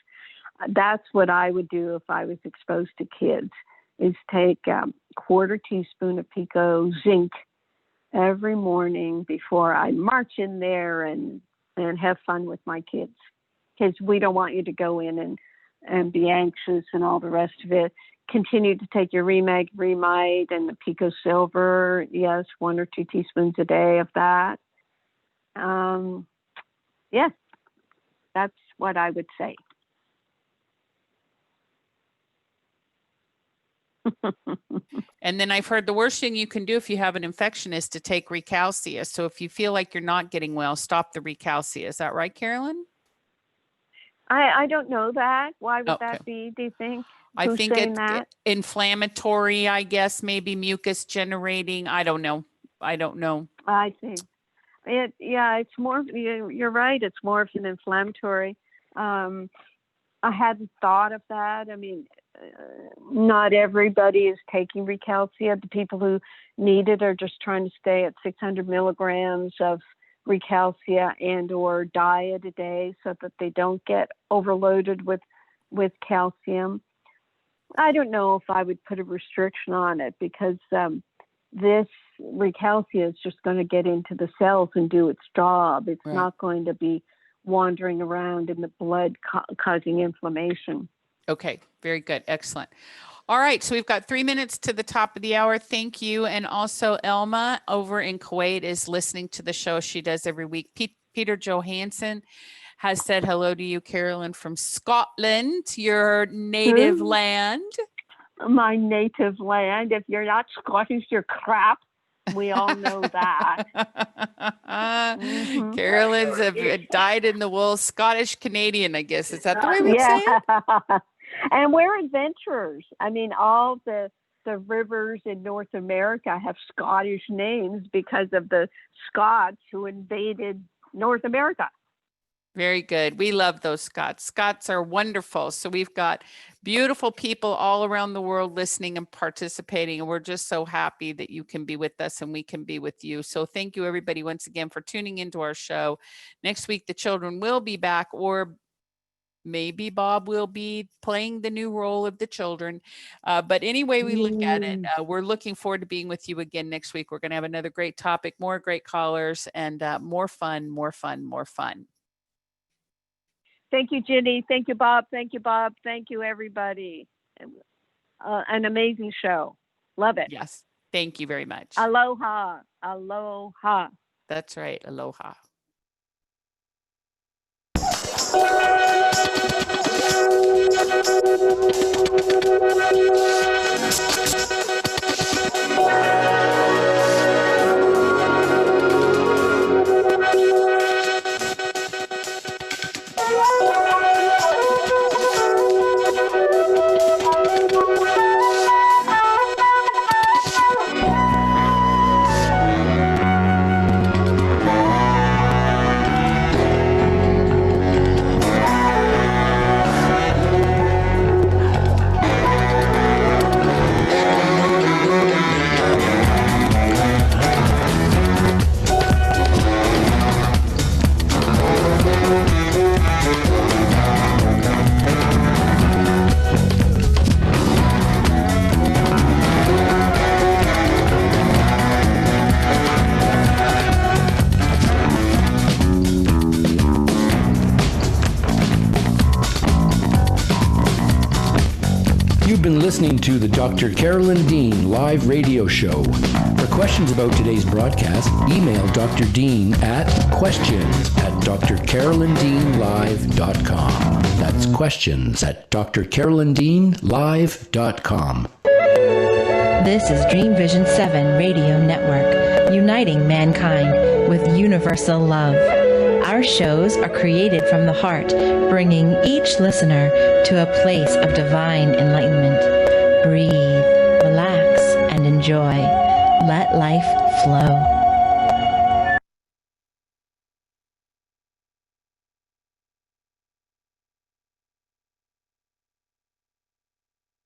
[SPEAKER 3] That's what I would do if I was exposed to kids, is take 1/4 teaspoon of Pico Zinc every morning before I march in there and have fun with my kids. Because we don't want you to go in and be anxious and all the rest of it. Continue to take your Remite and the Pico Silver. Yes, 1 or 2 teaspoons a day of that. Yes, that's what I would say.
[SPEAKER 2] And then I've heard the worst thing you can do if you have an infection is to take Recalcia. So if you feel like you're not getting well, stop the Recalcia. Is that right, Carolyn?
[SPEAKER 3] I don't know that. Why would that be, do you think?
[SPEAKER 2] I
[SPEAKER 3] Who's
[SPEAKER 2] think
[SPEAKER 3] saying
[SPEAKER 2] it's
[SPEAKER 3] that?
[SPEAKER 2] inflammatory, I guess, maybe mucus generating. I don't know.
[SPEAKER 3] I see. It's more, you're right. It's more of an inflammatory. I hadn't thought of that. I mean, not everybody is taking Recalcia. The people who need it are just trying to stay at 600 milligrams of Recalcia and or diet a day so that they don't get overloaded with calcium. I don't know if I would put a restriction on it, because this Recalcia is just going to get into the cells and do its job. It's not going to be wandering around in the blood causing inflammation.
[SPEAKER 2] Okay, very good. Excellent. All right, so we've got 3 minutes to the top of the hour. Thank you. And also Elma over in Kuwait is listening to the show. She does every week. Peter Johansson has said hello to you, Carolyn, from Scotland, your native land.
[SPEAKER 3] My native land. If you're not Scottish, you're crap. We all know that.
[SPEAKER 2] Carolyn's a dyed-in-the-wool Scottish Canadian, I guess. Is that the way we say it?
[SPEAKER 3] And we're adventurers. I mean, all the rivers in North America have Scottish names because of the Scots who invaded North America.
[SPEAKER 2] Very good. We love those Scots. Scots are wonderful. So we've got beautiful people all around the world listening and participating. And we're just so happy that you can be with us and we can be with you. So thank you, everybody, once again, for tuning into our show. Next week, the children will be back, or maybe Bob will be playing the new role of the children. But anyway, we look at it, we're looking forward to being with you again next week. We're going to have another great topic, more great callers, and more fun.
[SPEAKER 3] Thank you, Ginny. Thank you, Bob. Thank you, Bob. Thank you, everybody. An amazing show. Love it.
[SPEAKER 2] Yes. Thank you very much.
[SPEAKER 3] Aloha. Aloha.
[SPEAKER 2] That's right. Aloha.
[SPEAKER 1] You've been listening to the Dr. Carolyn Dean live radio show. For questions about today's broadcast, email Dr. Dean at questions@drcarolyndeanlive.com. That's questions@drcarolyndeanlive.com.
[SPEAKER 8] This is Dream Vision 7 Radio Network, uniting mankind with universal love. Our shows are created from the heart, bringing each listener to a place of divine enlightenment. Breathe, relax, and enjoy. Let life flow.